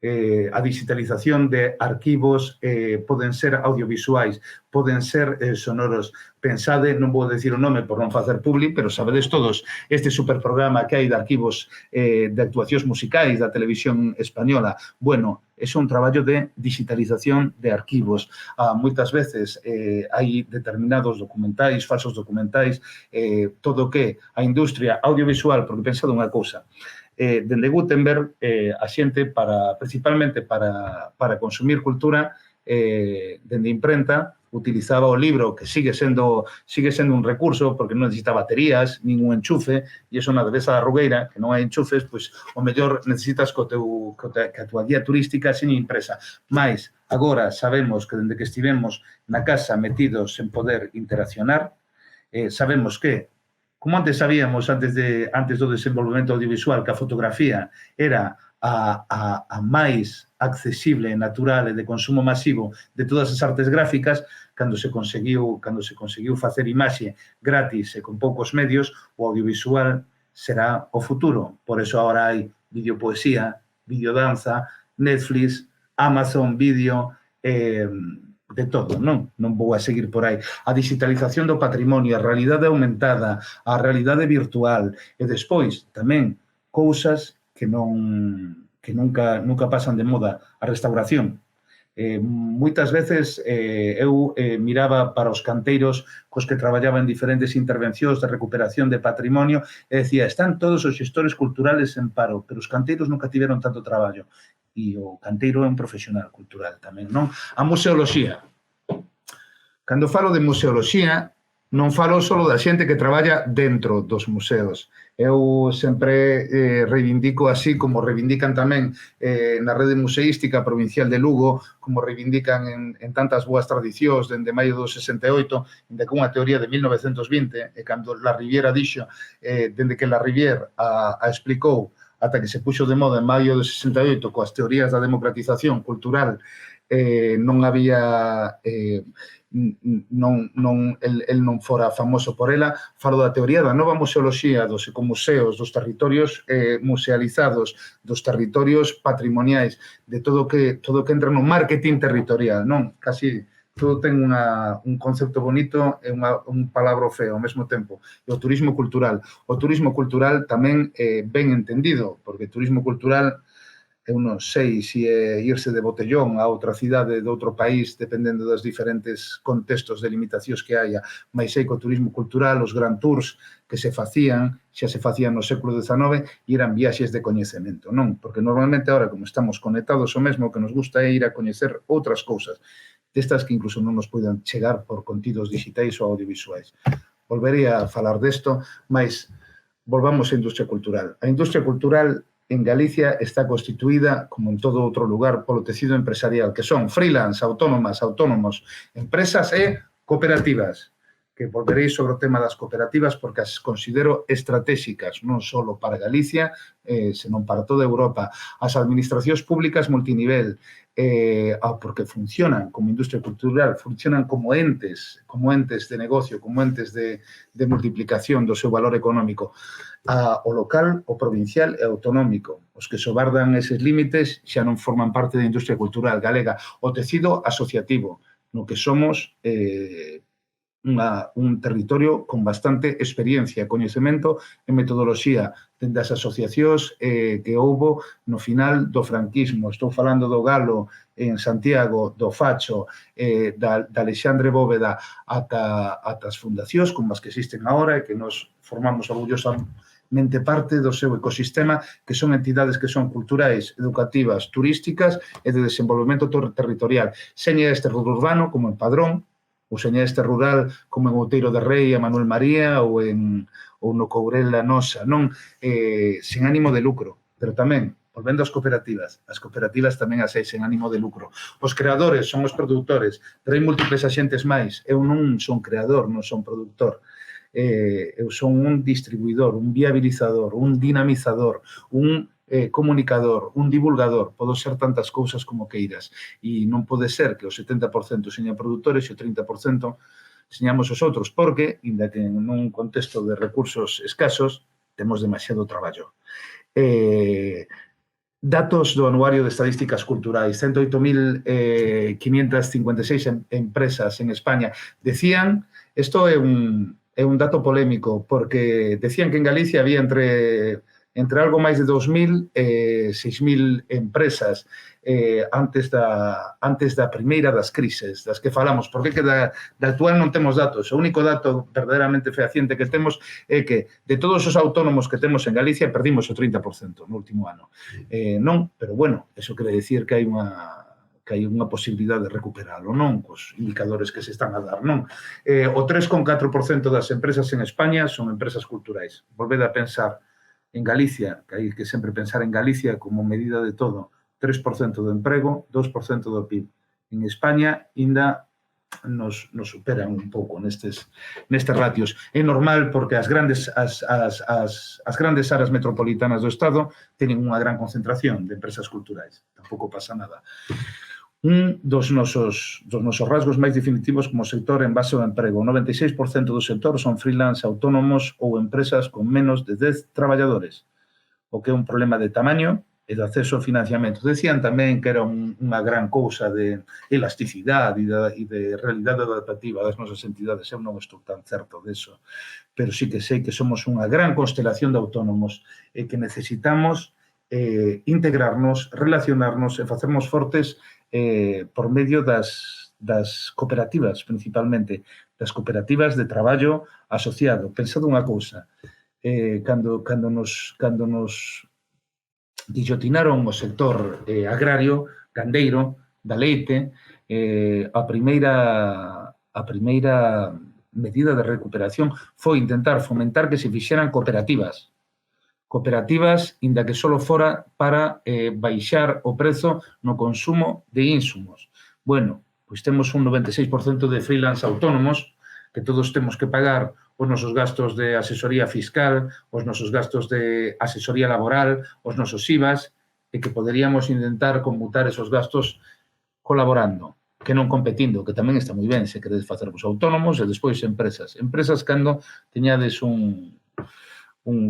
a digitalización de arquivos poden ser audiovisuais, poden ser sonoros. Pensade, non vou decir o nome por non facer publi, pero sabedes todos este superprograma que hai de arquivos de actuacións musicais da televisión española. Bueno, é un traballo de digitalización de arquivos. Moitas veces hai determinados documentais, falsos documentais, todo o que a industria audiovisual, porque pensade unha cousa, dende Gutenberg, a xente principalmente para consumir cultura, dende imprenta, utilizaba o libro, que sigue sendo un recurso, porque non necesita baterías, nin un enchufe, e iso na Devesa da Rugueira, que non hai enchufes, pois o mellor necesitas que a tua guía turística seña impresa. Mais, agora sabemos que dende que estivemos na casa metidos en poder interaccionar, sabemos que, como antes sabíamos, antes do desenvolvemento audiovisual, que a fotografía era a máis accesible, natural e de consumo masivo de todas as artes gráficas, cando se conseguiu facer imaxe gratis e con poucos medios, o audiovisual será o futuro. Por eso agora hai videopoesía, videodanza, Netflix, Amazon Video, de todo, non? Non vou a seguir por aí. A digitalización do patrimonio, a realidade aumentada, a realidade virtual, e despois tamén cousas que nunca pasan de moda, a restauración. Moitas veces eu miraba para os canteiros cos que traballaba en diferentes intervencións de recuperación de patrimonio e decía, están todos os xestores culturales en paro, pero os canteiros nunca tiveron tanto traballo. E o canteiro é un profesional cultural tamén, non? A museoloxía. Cando falo de museoloxía, non falo só da xente que traballa dentro dos museos. Eu sempre reivindico así, como reivindican tamén na rede museística provincial de Lugo, como reivindican en tantas boas tradicións dende maio do 68, dende que unha teoría de 1920, e cando La Riviera dixo, dende que La Riviera a explicou, ata que se puxo de moda en maio do 68 coas teorías da democratización cultural, non había... el non fora famoso por ela. Falo da teoría da nova museoloxía dos ecomuseos, dos territorios musealizados, dos territorios patrimoniais, de todo que entra no marketing territorial, non? Casi todo ten un concepto bonito e un palabra feo ao mesmo tempo. E o turismo cultural. O turismo cultural tamén ben entendido, porque turismo cultural eu non sei se é irse de botellón a outra cidade de outro país, dependendo dos diferentes contextos de limitacións que haya, mas sei que o turismo cultural, os grand tours que se facían, xa se facían no século XIX, e eran viaxes de coñecemento, non? Porque normalmente agora, como estamos conectados ao mesmo, que nos gusta é ir a coñecer outras cousas, destas que incluso non nos poden chegar por contidos digitais ou audiovisuais. Volvería a falar desto, mas volvamos á industria cultural. A industria cultural en Galicia está constituída, como en todo outro lugar, polo tecido empresarial, que son freelance, autónomas, autónomos, empresas e cooperativas, que volverei sobre o tema das cooperativas porque as considero estratégicas, non só para Galicia, senón para toda Europa. As administracións públicas multinivel, porque funcionan como industria cultural, funcionan como entes de negocio, como entes de multiplicación do seu valor económico. O local, o provincial e autonómico. Os que sobardan eses límites xa non forman parte da industria cultural galega. O tecido asociativo, no que somos un territorio con bastante experiencia, coñecemento e metodoloxía dende as asociacións que houbo no final do franquismo. Estou falando do Galo en Santiago, do Facho, da Alexandre Bóveda ata as fundacións como as que existen agora e que nos formamos orgullosamente parte do seu ecosistema, que son entidades que son culturais, educativas, turísticas e de desenvolvemento territorial. Seña este urbano como en Padrón, ou seña este rural como en Outeiro de Rei, a Manuel María ou no Courel La Nosa, non? Sen ánimo de lucro, pero tamén, volvendo ás cooperativas tamén as hai sen ánimo de lucro. Os creadores son os produtores, pero hai múltiples axentes máis. Eu non son creador, non son produtor. Eu son un distribuidor, un viabilizador, un dinamizador, un comunicador, un divulgador, podo ser tantas cousas como queiras, e non pode ser que o 70% señan produtores e o 30% señamos os outros, porque, inda que en un contexto de recursos escasos, temos demasiado traballo. Datos do Anuario de Estadísticas Culturais, 108.556 empresas en España. Decían, isto é un dato polémico, porque decían que en Galicia había entre entre algo máis de 2.000 e 6.000 empresas antes da primeira das crises, das que falamos, porque que da actual non temos datos. O único dato verdadeiramente fehaciente que temos é que de todos os autónomos que temos en Galicia perdimos o 30% no último ano. Non, pero bueno, eso quere dicir que hai unha posibilidade de recuperalo, non? Cos indicadores que se están a dar, non? O 3,4% das empresas en España son empresas culturais. Volvede a pensar en Galicia, que hai que sempre pensar en Galicia como medida de todo, 3% do emprego, 2% do PIB. En España, ainda nos superan un pouco nestes ratios. É normal porque as grandes áreas metropolitanas do Estado teñen unha gran concentración de empresas culturais. Tampouco pasa nada. Un dos nosos rasgos máis definitivos como sector en base ao emprego. O 96% do sector son freelance autónomos ou empresas con menos de 10 traballadores, o que é un problema de tamaño e de acceso ao financiamento. Decían tamén que era unha gran cousa de elasticidade e de realidade adaptativa das nosas entidades. Eu non estou tan certo deso, pero sí que sei que somos unha gran constelación de autónomos e que necesitamos integrarnos, relacionarnos e facernos fortes por medio das cooperativas, principalmente, das cooperativas de traballo asociado. Pensado unha cousa, cando nos guillotinaron o sector agrario, gandeiro, da leite, a primeira medida de recuperación foi intentar fomentar que se fixeran cooperativas, inda que só fora para baixar o prezo no consumo de insumos. Bueno, pois temos un 96% de freelance autónomos que todos temos que pagar os nosos gastos de asesoría fiscal, os nosos gastos de asesoría laboral, os nosos IVAs, e que poderíamos intentar conmutar esos gastos colaborando, que non competindo, que tamén está moi ben se queredes facer vos autónomos e despois empresas. Empresas cando teñades un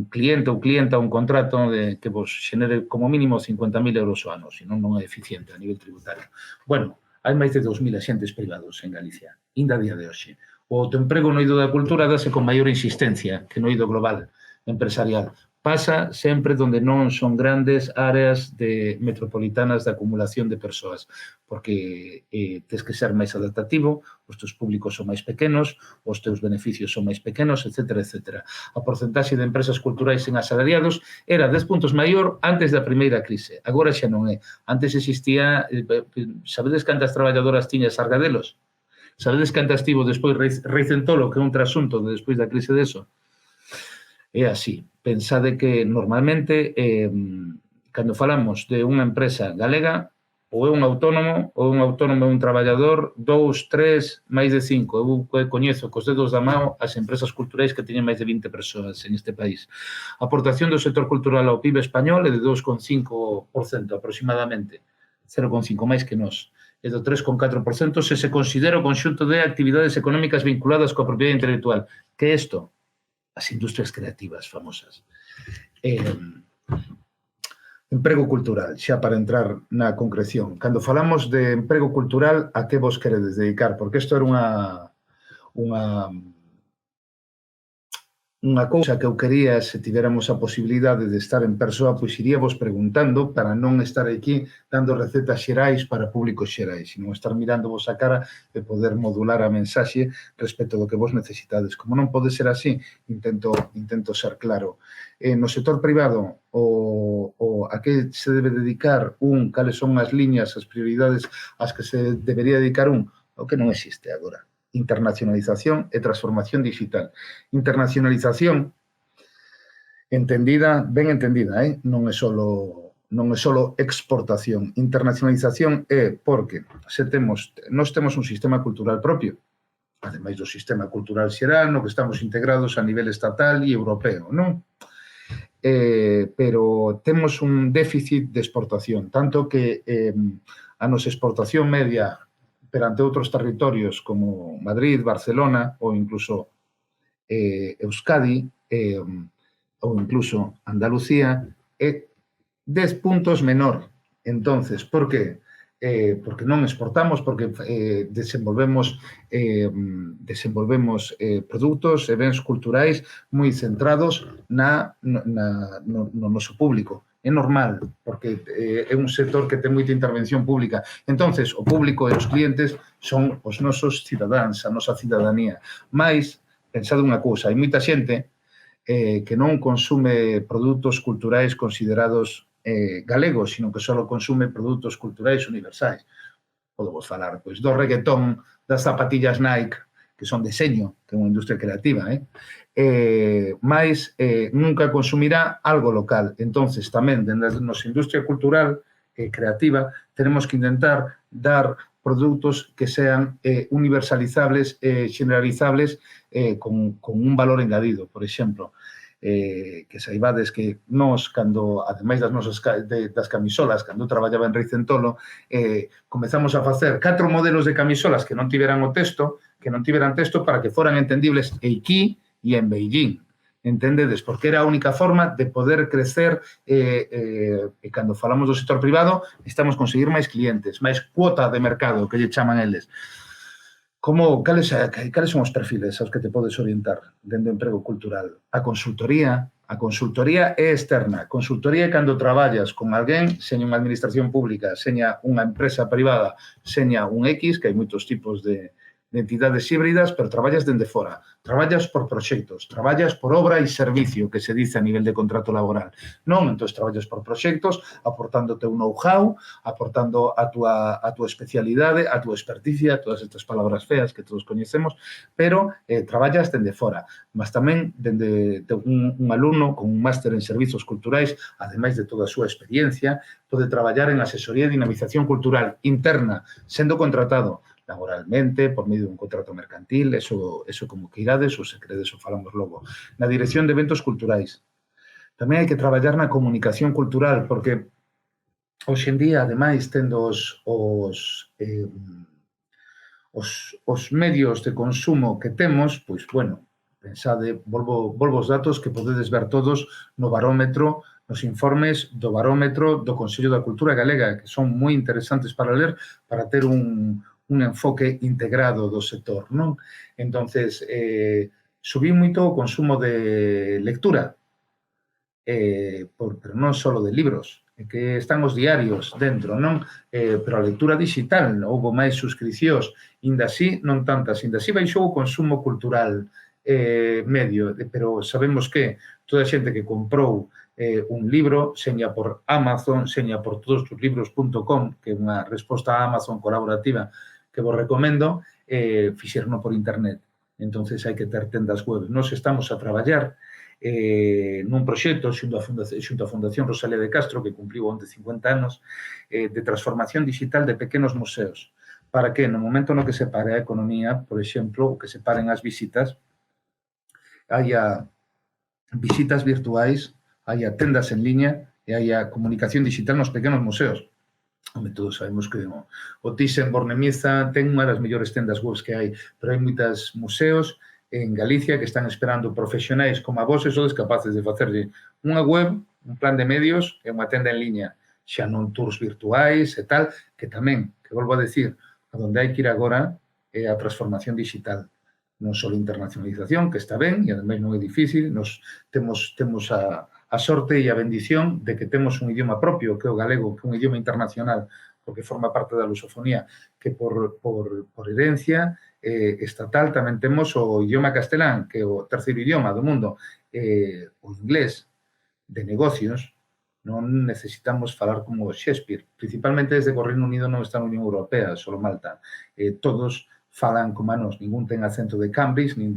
cliente ou clienta, un contrato que vos xenere como mínimo 50.000 euros ao ano, senón non é eficiente a nivel tributario. Bueno, hai máis de 2.000 axentes privados en Galicia, ainda a día de hoxe. O autoemprego no eido da cultura dase con maior insistencia que no eido global empresarial. Pasa sempre onde non son grandes áreas metropolitanas de acumulación de persoas, porque tes que ser máis adaptativo, os teus públicos son máis pequenos, os teus beneficios son máis pequenos, etc. A porcentaxe de empresas culturais sen asalariados era 10 puntos maior antes da primeira crise. Agora xa non é. Antes existía, sabedes cantas traballadoras tiña Sargadelos? Sabedes cantas tivo despois Reicentolo, que é un trasunto despois da crise deso? É así. Pensade que normalmente, cando falamos de unha empresa galega, ou é un autónomo é un traballador, 2, 3, máis de 5. Eu coñezo cos dedos da mão as empresas culturais que teñen máis de 20 persoas en este país. A aportación do sector cultural ao PIB español é de 2,5% aproximadamente, 0,5 máis que nós. E do 3,4% se considera o conxunto de actividades económicas vinculadas coa propiedade intelectual. Que é isto? As industrias creativas famosas. Emprego cultural, xa para entrar na concreción. Cando falamos de emprego cultural, a que vos queredes dedicar? Porque isto era unha cousa que eu quería, se tiveramos a posibilidade de estar en persoa, pois iríavos preguntando para non estar aquí dando recetas xerais para públicos xerais, sino estar mirando vos a cara e poder modular a mensaxe respecto do que vos necesitades. Como non pode ser así, intento ser claro. No sector privado, a que se debe dedicar cales son as liñas, as prioridades ás que se debería dedicar o que non existe agora. Internacionalización e transformación digital. Internacionalización entendida, ben entendida, non é só exportación. Internacionalización é porque nós temos un sistema cultural propio, ademais do sistema cultural xeral, no que estamos integrados a nivel estatal e europeo, non? Pero temos un déficit de exportación, tanto que a nosa exportación media perante outros territorios como Madrid, Barcelona ou incluso Euskadi ou incluso Andalucía é 10 puntos menor. Entonces, por qué? porque non exportamos, porque desenvolvemos produtos e bens culturais moi centrados no noso público. É normal, porque é un sector que ten moita intervención pública. Entonces, o público e os clientes son os nosos cidadáns, a nosa cidadanía. Mais, pensade unha cousa, hai moita xente que non consume produtos culturais considerados galegos, sino que só consume produtos culturais universais. Podemos falar pois, do reggaetón, das zapatillas Nike, que son deseño, que é unha industria creativa, mas nunca consumirá algo local. Entonces, tamén, dentro da nosa industria cultural creativa, tenemos que intentar dar produtos que sean universalizables, generalizables, con un valor engadido. Por exemplo, que saibades que nós, cando, ademais das nosas das camisolas, cando traballaba en Ricentolo, comezamos a facer 4 modelos de camisolas que non tiveran o texto, que non tiveran texto para que foran entendibles aquí e en Beijing. Entendedes? Porque era a única forma de poder crecer e cando falamos do sector privado, necesitamos conseguir máis clientes, máis cuota de mercado, que lle chaman eles. Cales son os perfiles aos que te podes orientar dentro do emprego cultural? A consultoría é externa. Consultoría é cando traballas con alguén, seña unha administración pública, seña unha empresa privada, seña un X, que hai moitos tipos de entidades híbridas, pero traballas dende fora. Traballas por proxectos, traballas por obra e servicio, que se dice a nivel de contrato laboral. Non, entón traballas por proxectos, aportando teu know-how, aportando a túa especialidade, a túa experticia, todas estas palabras feas que todos coñecemos, pero traballas dende fora. Mas tamén dende un alumno con un máster en servizos culturais, ademais de toda a súa experiencia, pode traballar en asesoría e dinamización cultural interna, sendo contratado laboralmente, por medio dun contrato mercantil, eso como que irades, ou se credes o falamos logo. Na dirección de eventos culturais. Tamén hai que traballar na comunicación cultural, porque hoxe en día, ademais, tendo os medios de consumo que temos, pois, bueno, pensade, volvo os datos que podedes ver todos no barómetro, nos informes do barómetro do Consello da Cultura Galega, que son moi interesantes para ler, para ter un enfoque integrado do sector, non? Entonces, subí moito o consumo de lectura, pero non só de libros, que están os diarios dentro, non? Pero a lectura digital, houve máis suscricións, inda así, non tantas, inda así baixou o consumo cultural medio, pero sabemos que toda a xente que comprou un libro, seña por Amazon, seña por todostuslibros.com, que é unha resposta a Amazon colaborativa que vos recomendo, fixerono por internet. Entonces hai que ter tendas web. Nos estamos a traballar nun proxecto xunto a Fundación Rosalía de Castro, que cumpliu onte 50 anos, de transformación digital de pequenos museos. Para que no momento no que se pare a economía, por exemplo, o que se paren as visitas, haya visitas virtuais, haya tendas en liña e haya comunicación digital nos pequenos museos. Todos sabemos que o Thyssen-Bornemisza ten unha das mellores tendas webs que hai, pero hai moitos museos en Galicia que están esperando profesionais como a vos e sodes capaces de facerlle unha web, un plan de medios e unha tenda en liña, xa non tours virtuais e tal, que tamén, que volvo a decir, a donde hai que ir agora é a transformación digital. Non só a internacionalización, que está ben, e ademais non é difícil, nos temos a sorte e a bendición de que temos un idioma propio, que é o galego, que é un idioma internacional, porque forma parte da lusofonía, que por herencia estatal tamén temos o idioma castelán, que é o terceiro idioma do mundo, o inglés de negocios. Non necesitamos falar como Shakespeare, principalmente desde que o Reino Unido non está na Unión Europea, só Malta. Todos falan como a nos, ningún ten acento de Cambridge, nin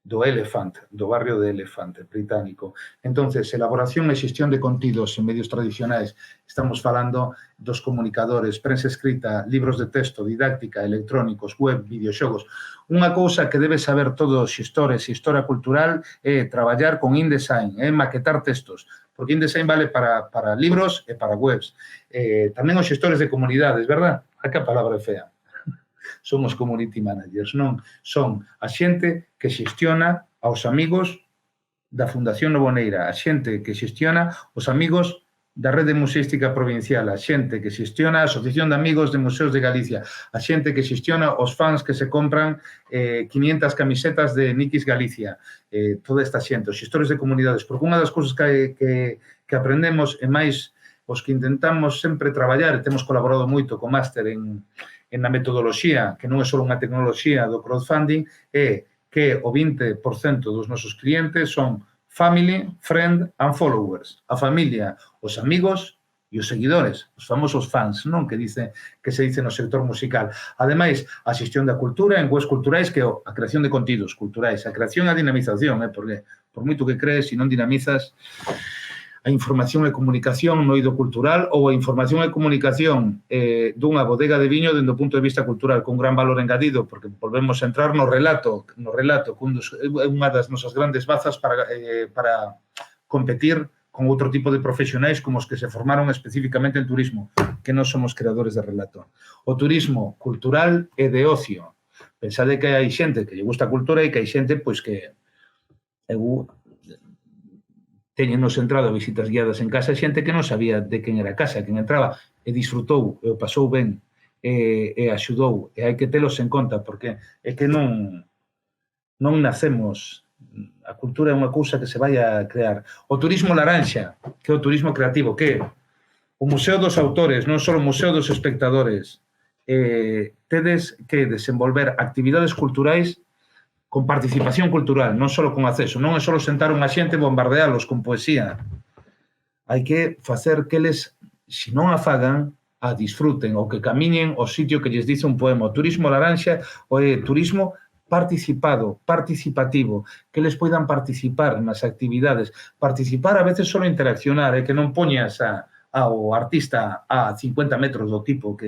do Elephant, do barrio de Elephant británico. Entonces, elaboración e xestión de contidos en medios tradicionais. Estamos falando dos comunicadores, prensa escrita, libros de texto, didáctica, electrónicos, web, videoxogos. Unha cousa que debe saber todos os xestores e xestora cultural é traballar con InDesign, maquetar textos, porque InDesign vale para libros e para webs. Tamén os xestores de comunidades, verdad? A que a palabra é fea. Son os community managers, non? Son a xente que xestiona aos amigos da Fundación Novoneira, a xente que xestiona os amigos da Rede Museística Provincial, a xente que xestiona a Asociación de Amigos de Museos de Galicia, a xente que xestiona os fans que se compran 500 camisetas de Nikis Galicia, toda esta xente, os xestores de comunidades, porque unha das cousas que aprendemos e máis os que intentamos sempre traballar, e temos colaborado moito co máster na metodoloxía, que non é só unha tecnoloxía do crowdfunding, é que o 20% dos nosos clientes son family, friend and followers. A familia, os amigos e os seguidores, os famosos fans, non? Que se dice no sector musical. Ademais, a xestión da cultura en webs culturais, que é a creación de contidos culturais, a creación e a dinamización, porque por moito que crees, se non dinamizas a información e comunicación no eido cultural ou a información e comunicación dunha bodega de viño dende o punto de vista cultural, con gran valor engadido, porque volvemos a entrar no relato, que é unha das nosas grandes bazas para competir con outro tipo de profesionais como os que se formaron especificamente en turismo, que non somos creadores de relato. O turismo cultural e de ocio. Pensade que hai xente que lle gusta a cultura e que hai xente pois que teñenos entrado a visitas guiadas en casa, xente que non sabía de quen era a casa, quen entraba e disfrutou e o pasou ben e axudou, e hai que telos en conta, porque é que non nacemos, a cultura é unha cousa que se vai a crear. O turismo laranxa, que é o turismo creativo, que é o Museo dos Autores, non só o Museo dos Espectadores, tedes que desenvolver actividades culturais con participación cultural, non só con acceso, non é só sentar unha xente e bombardealos con poesía. Hai que facer que eles, se non a fagan, a disfruten ou que camiñen ao sitio que lles dice un poema. O turismo laranxa ou é turismo participativo, que eles poidan participar nas actividades. Participar a veces só interaccionar, que non poñas ao artista a 50 metros do tipo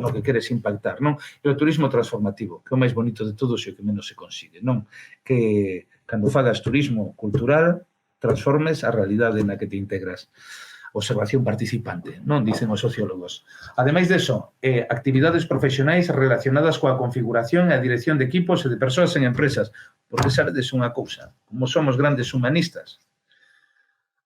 no que queres impactar, non? E o turismo transformativo, que é o máis bonito de todos e o que menos se consigue, non? Que cando fagas turismo cultural, transformes a realidade na que te integras. Observación participante, non? Dicen os sociólogos. Ademais deso, actividades profesionais relacionadas coa configuración e a dirección de equipos e de persoas en empresas, porque sabedes unha cousa, como somos grandes humanistas,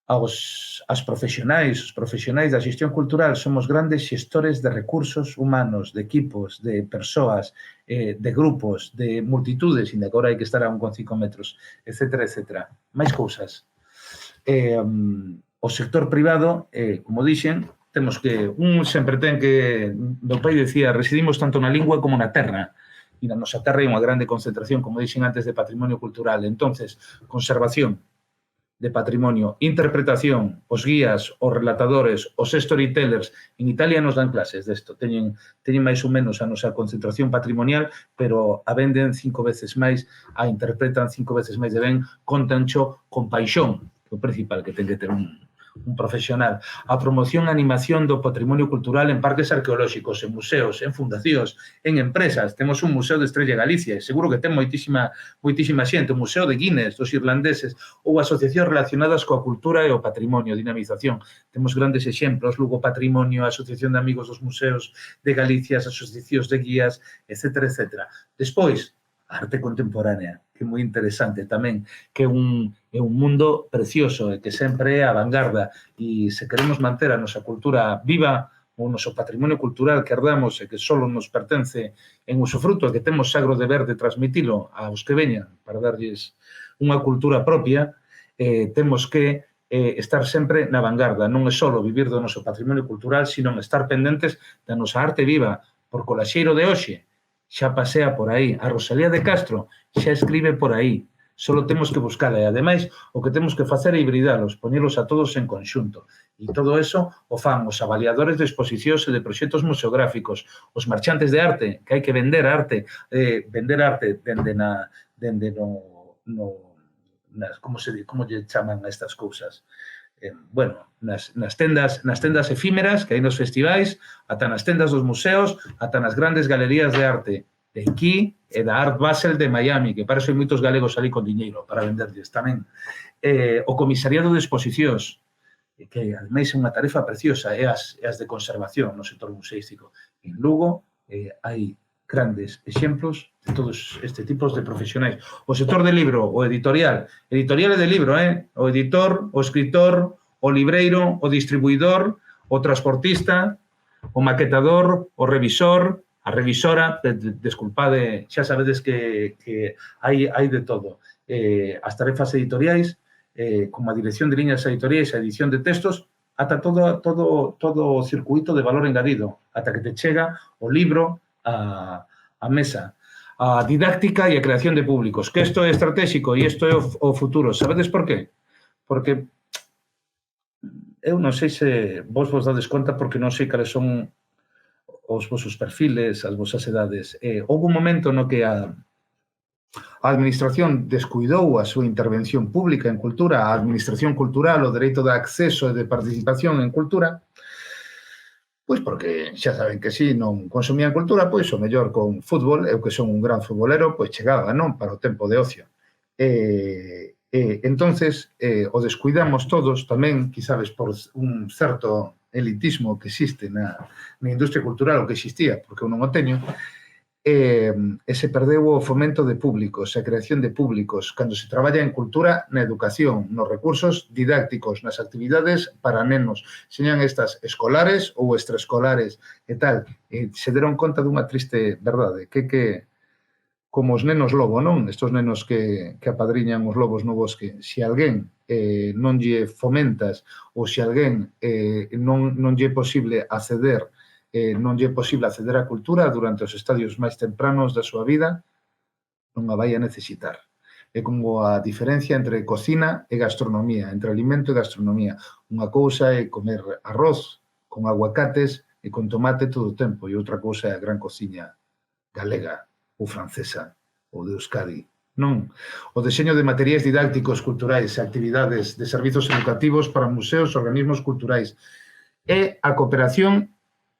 os profesionais da xestión cultural somos grandes xestores de recursos humanos, de equipos, de persoas, de grupos, de multitudes, inda que agora hai que estar a 1,5 metros, etc., etc. Máis cousas. O sector privado, como dixen, temos que, sempre ten que, meu pai decía, residimos tanto na lingua como na terra, e na nosa terra hai unha grande concentración, como dixen antes, de patrimonio cultural. Entonces, conservación de patrimonio, interpretación, os guías, os relatadores, os storytellers. En Italia nos dan clases desto, teñen máis ou menos a nosa concentración patrimonial, pero a venden 5 veces máis, a interpretan 5 veces máis de ben, contancho con paixón, que o principal que ten que ter un profesional. A promoción e animación do patrimonio cultural en parques arqueolóxicos, en museos, en fundacións, en empresas. Temos un museo de Estrella Galicia, e seguro que ten moitísima xente, o Museo de Guinness, dos irlandeses, ou asociacións relacionadas coa cultura e o patrimonio, dinamización. Temos grandes exemplos, Lugo Patrimonio, a Asociación de Amigos dos Museos de Galicia, as asociacións de guías, etc., etc. Despois, a arte contemporánea, que é moi interesante tamén, que é un mundo precioso e que sempre é a vanguarda, e se queremos manter a nosa cultura viva, o noso patrimonio cultural que herdamos e que só nos pertence en usufruto, e que temos sagro deber de transmitilo aos que veñan para darlles unha cultura propia, temos que estar sempre na vanguarda, non é só vivir do noso patrimonio cultural, sino estar pendentes da nosa arte viva, porque o laxeiro de hoxe xa pasea por aí, a Rosalía de Castro xa escribe por aí, só temos que buscala, e ademais o que temos que facer é hibridalos, poñelos a todos en conxunto, e todo eso o fan os avaliadores de exposicións e de proxectos museográficos, os marchantes de arte, que hai que vender arte dende como lle chaman a estas cousas? Nas tendas efímeras que hai nos festivais, ata nas tendas dos museos, ata nas grandes galerías de arte de aquí e da Art Basel de Miami, que para iso hai moitos galegos ali con diñeiro para venderlles tamén. O comisariado de exposicións, que ademais é unha tarefa preciosa, é as de conservación no sector museístico. En Lugo hai grandes exemplos de todos estes tipos de profesionais. O sector de libro, o editorial é de libro, o editor, o escritor, o libreiro, o distribuidor, o transportista, o maquetador, o revisor, a revisora, desculpade, xa sabedes que hai de todo. As tarefas editoriais, como a dirección de liñas editoriais, a edición de textos, ata todo o circuito de valor engadido, ata que te chega o libro a mesa. A didáctica e a creación de públicos, que isto é estratégico e isto é o futuro. Sabedes por qué? Porque eu non sei se vos dades conta, porque non sei cales son os vosos perfiles, as vosas edades. Houve un momento no que a administración descuidou a súa intervención pública en cultura, a administración cultural, o dereito de acceso e de participación en cultura, pois porque xa saben que si non consumían cultura, pois o mellor con fútbol, eu que son un gran futbolero, pois chegaba, non? Para o tempo de ocio. Entonces, o descuidamos todos tamén, quizás por un certo elitismo que existe na industria cultural, o que existía, porque eu non o teño, e se perdeu o fomento de públicos, a creación de públicos, cando se traballa en cultura, na educación, nos recursos didácticos, nas actividades para nenos, señan estas escolares ou extraescolares e tal, se deron conta dunha triste verdade, que como os nenos lobo, non? Estos nenos que apadriñan os lobos no bosque, se alguén non lle fomentas ou se alguén non lle é posible acceder á cultura durante os estadios máis tempranos da súa vida, non a vai a necesitar. É como a diferencia entre cocina e gastronomía, entre alimento e gastronomía. Unha cousa é comer arroz con aguacates e con tomate todo o tempo, e outra cousa é a gran cociña galega ou francesa ou de Euskadi. Non. O deseño de materiais didácticos culturais e actividades de servizos educativos para museos e organismos culturais e a cooperación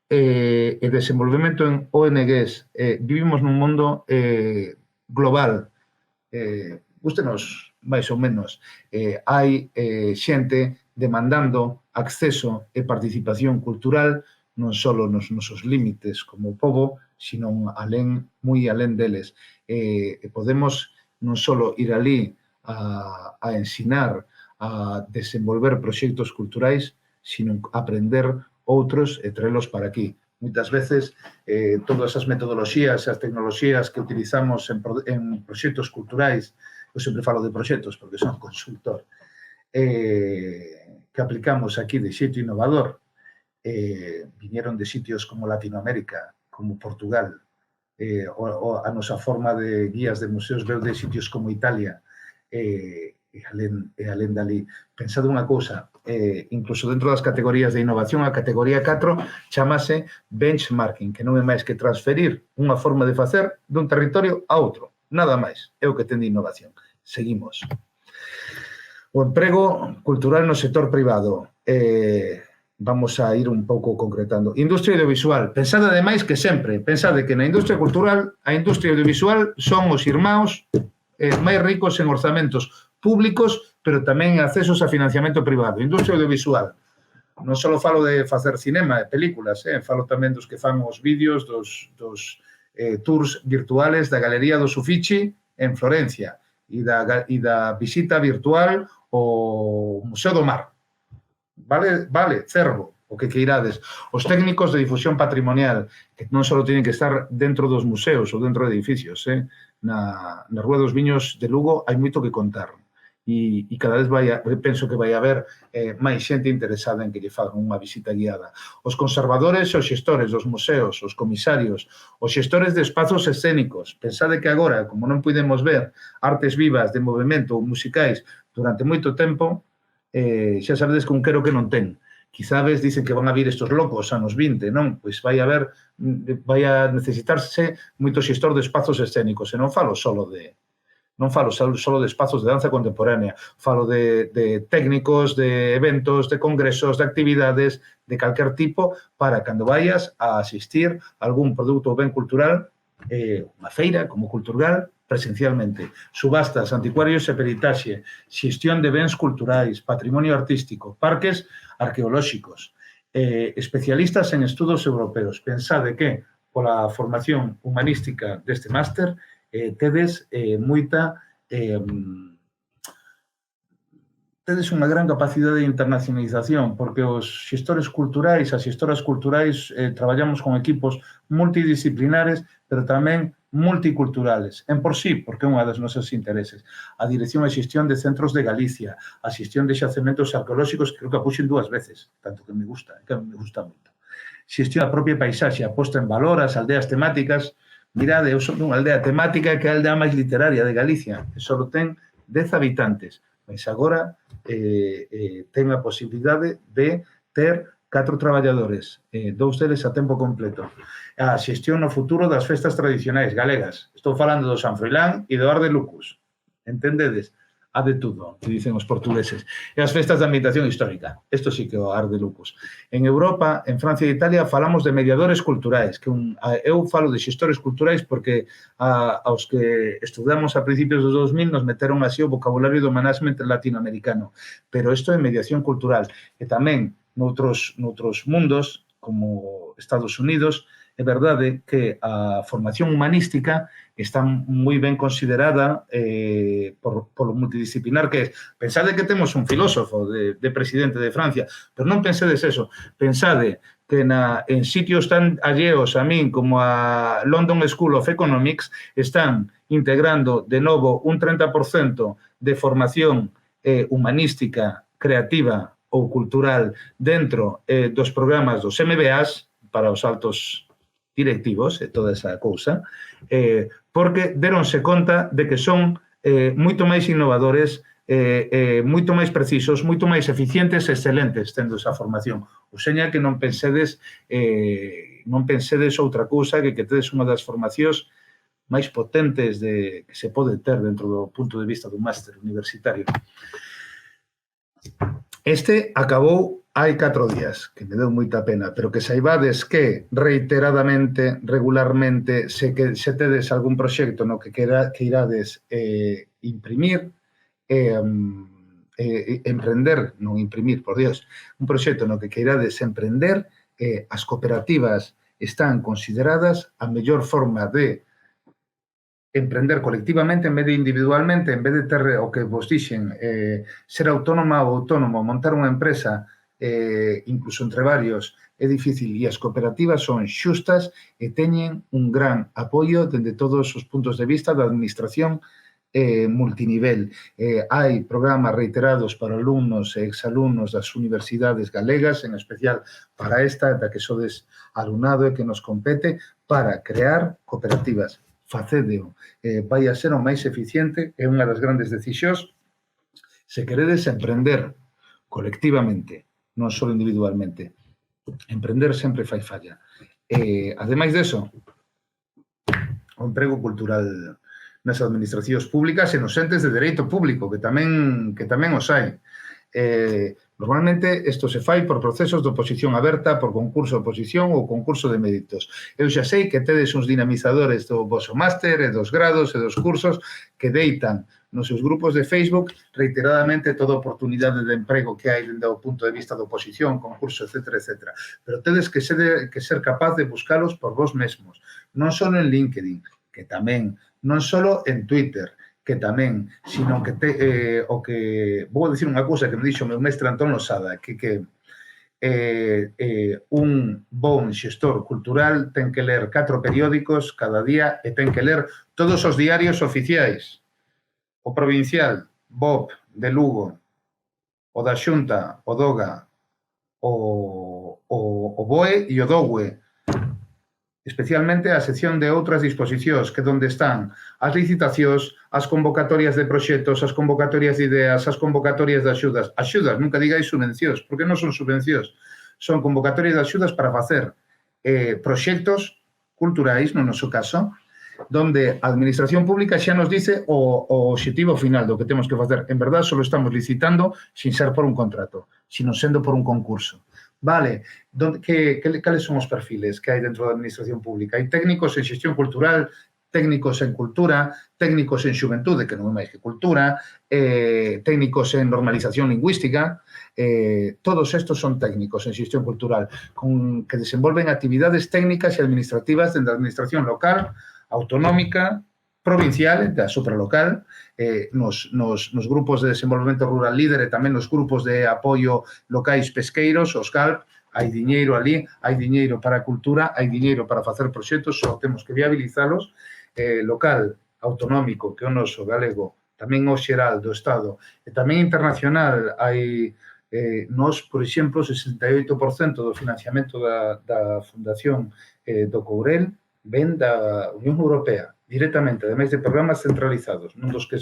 e desenvolvemento en ONGs. Vivimos nun mundo global. Gústenos máis ou menos. Hai xente demandando acceso e participación cultural non só nos nosos límites como pobo, sino moi alén deles. Podemos non só ir alí a ensinar, a desenvolver proxectos culturais, sino aprender outros e traelos para aquí. Moitas veces, todas as metodoloxías, as tecnoloxías que utilizamos en proxectos culturais, eu sempre falo de proxectos porque son consultor, que aplicamos aquí de xeito innovador, viñeron de sitios como Latinoamérica, como Portugal, a nosa forma de guías de museos veu de sitios como Italia, e alén dali. Pensade unha cousa, incluso dentro das categorías de innovación, a categoría 4 chamase benchmarking, que non é máis que transferir unha forma de facer dun territorio a outro. Nada máis, é o que ten de innovación. Seguimos. O emprego cultural no sector privado. Vamos a ir un pouco concretando. Industria audiovisual. Pensade ademais que sempre, pensade que na industria cultural, a industria audiovisual son os irmãos máis ricos en orzamentos públicos, pero tamén en accesos a financiamento privado. Industria audiovisual. Non só falo de facer cinema e películas, falo tamén dos que fan os vídeos, dos tours virtuales da Galería dos Uffizi en Florencia e da visita virtual ao Museo do Mar. Vale, Cervo, o que queirades. Os técnicos de difusión patrimonial, que non só teñen que estar dentro dos museos ou dentro de edificios. Na Rúa dos Viños de Lugo hai moito que contar. E cada vez penso que vai haber máis xente interesada en que lle fagan unha visita guiada. Os conservadores e os xestores dos museos, os comisarios, os xestores de espazos escénicos. Pensade que agora, como non podemos ver artes vivas de movimento ou musicais durante moito tempo, xa sabedes que un quero que non ten. Quizás dicen que van a vir estos locos anos 20, non? Pois vai a necesitarse moito xestor de espazos escénicos, e non falo só de espazos de danza contemporánea, falo de técnicos, de eventos, de congresos, de actividades, de calquer tipo, para cando vayas a asistir a algún produto ou ben cultural, unha feira como Culturgal, presencialmente. Subastas, anticuarios e peritaxe, xestión de bens culturais, patrimonio artístico, parques arqueolóxicos, especialistas en estudos europeos. Pensade que, pola formación humanística deste máster, tedes moita tedes unha gran capacidade de internacionalización, porque os xestores culturais, as xestoras culturais, traballamos con equipos multidisciplinares, pero tamén multiculturales, en por sí, porque é unha das nosas intereses. A Dirección e Xestión de Centros de Galicia, a xestión de xacementos arqueolóxicos, creo que a puxen 2 veces, tanto que me gusta moito. Xestión da propia paisaxe, a posta en valor, as aldeas temáticas. Mirade, eu son dunha aldea temática que é a aldea máis literaria de Galicia, que só ten 10 habitantes, mas agora ten a posibilidade de ter 4 traballadores, 2 deles a tempo completo. A xestión no futuro das festas tradicionais galegas. Estou falando do San Froilán e do Ar de Lucus. Entendedes? A de tudo, que dicen os portugueses. E as festas de ambientación histórica. Isto sí que é o Ar de Lucus. En Europa, en Francia e Italia, falamos de mediadores culturais. Eu falo de xestores culturais porque aos que estudamos a principios dos 2000 nos meteron así o vocabulario do management latinoamericano. Pero isto é mediación cultural. E tamén, noutros mundos, como Estados Unidos, é verdade que a formación humanística está moi ben considerada polo multidisciplinar que é. Pensade que temos un filósofo de presidente de Francia, pero non pensedes eso. Pensade que en sitios tan alleos a min como a London School of Economics están integrando de novo un 30% de formación humanística, creativa ou cultural dentro dos programas dos MBAs para os altos directivos e toda esa cousa, porque deronse conta de que son moito máis innovadores, moito máis precisos, moito máis eficientes e excelentes tendo esa formación. O seña que non pensedes outra cousa que tedes unha das formacións máis potentes que se pode ter dentro do punto de vista dun máster universitario. Este acabou hai 4 días, que me deu moita pena, pero que saibades que reiteradamente, regularmente, se tedes algún proxecto no que irades imprimir, emprender, non imprimir, por Dios, un proxecto no que irades emprender, as cooperativas están consideradas a mellor forma de emprender colectivamente en vez de individualmente, en vez de ter o que vos dixen, ser autónoma ou autónomo, montar unha empresa incluso entre varios é difícil e as cooperativas son xustas e teñen un gran apoio dende todos os puntos de vista da administración multinivel. Hai programas reiterados para alumnos e exalumnos das universidades galegas, en especial para esta, da que sodes alumnado e que nos compete, para crear cooperativas. Facédeo. Vai a ser o máis eficiente, é unha das grandes decisións se queredes emprender colectivamente, non só individualmente. Emprender sempre fai falla. Ademais deso, o emprego cultural nas administracións públicas e nos entes de dereito público, que tamén os hai. Normalmente isto se fai por procesos de oposición aberta, por concurso de oposición ou concurso de méritos. Eu xa sei que tedes uns dinamizadores do vosso máster e dos grados e dos cursos que deitan nos seus grupos de Facebook reiteradamente toda a oportunidade de emprego que hai dende o punto de vista da oposición, concurso, etc. Pero tedes que ser capaz de buscalos por vos mesmos, non só en LinkedIn, que tamén, non só en Twitter, que tamén, sino que o que vou dicir unha cousa que me dixo o meu mestre Antón Losada, que un bon xestor cultural ten que ler 4 periódicos cada día e ten que ler todos os diarios oficiais. O Provincial, BOP, de Lugo, o da Xunta, o DOGA, o BOE e o DOUE, especialmente a sección de outras disposicións, que onde están as licitacións, as convocatorias de proxectos, as convocatorias de ideas, as convocatorias de axudas. Axudas, nunca digáis subvencións, porque non son subvencións, son convocatorias de axudas para facer proxectos culturais, no noso caso, donde a administración pública xa nos dice o obxectivo final do que temos que facer. En verdad, só estamos licitando sin ser por un contrato, sino sendo por un concurso. Vale, cales son os perfiles que hai dentro da administración pública? Hai técnicos en xestión cultural, técnicos en cultura, técnicos en xuventude, que non é máis que cultura, técnicos en normalización lingüística, todos estos son técnicos en xestión cultural, que desenvolven actividades técnicas e administrativas dentro da administración local, autonómica, provincial, da supralocal, nos grupos de desenvolvemento rural líder e tamén nos grupos de apoio locais pesqueiros, os CALP, hai diñeiro ali, hai diñeiro para a cultura, hai diñeiro para facer proxectos, só temos que viabilizalos, local, autonómico, que é o noso galego, tamén o xeral do Estado, e tamén internacional, hai nós, por exemplo, 68% do financiamento da Fundación do Courel ven da Unión Europea, directamente, ademais de programas centralizados, non dos que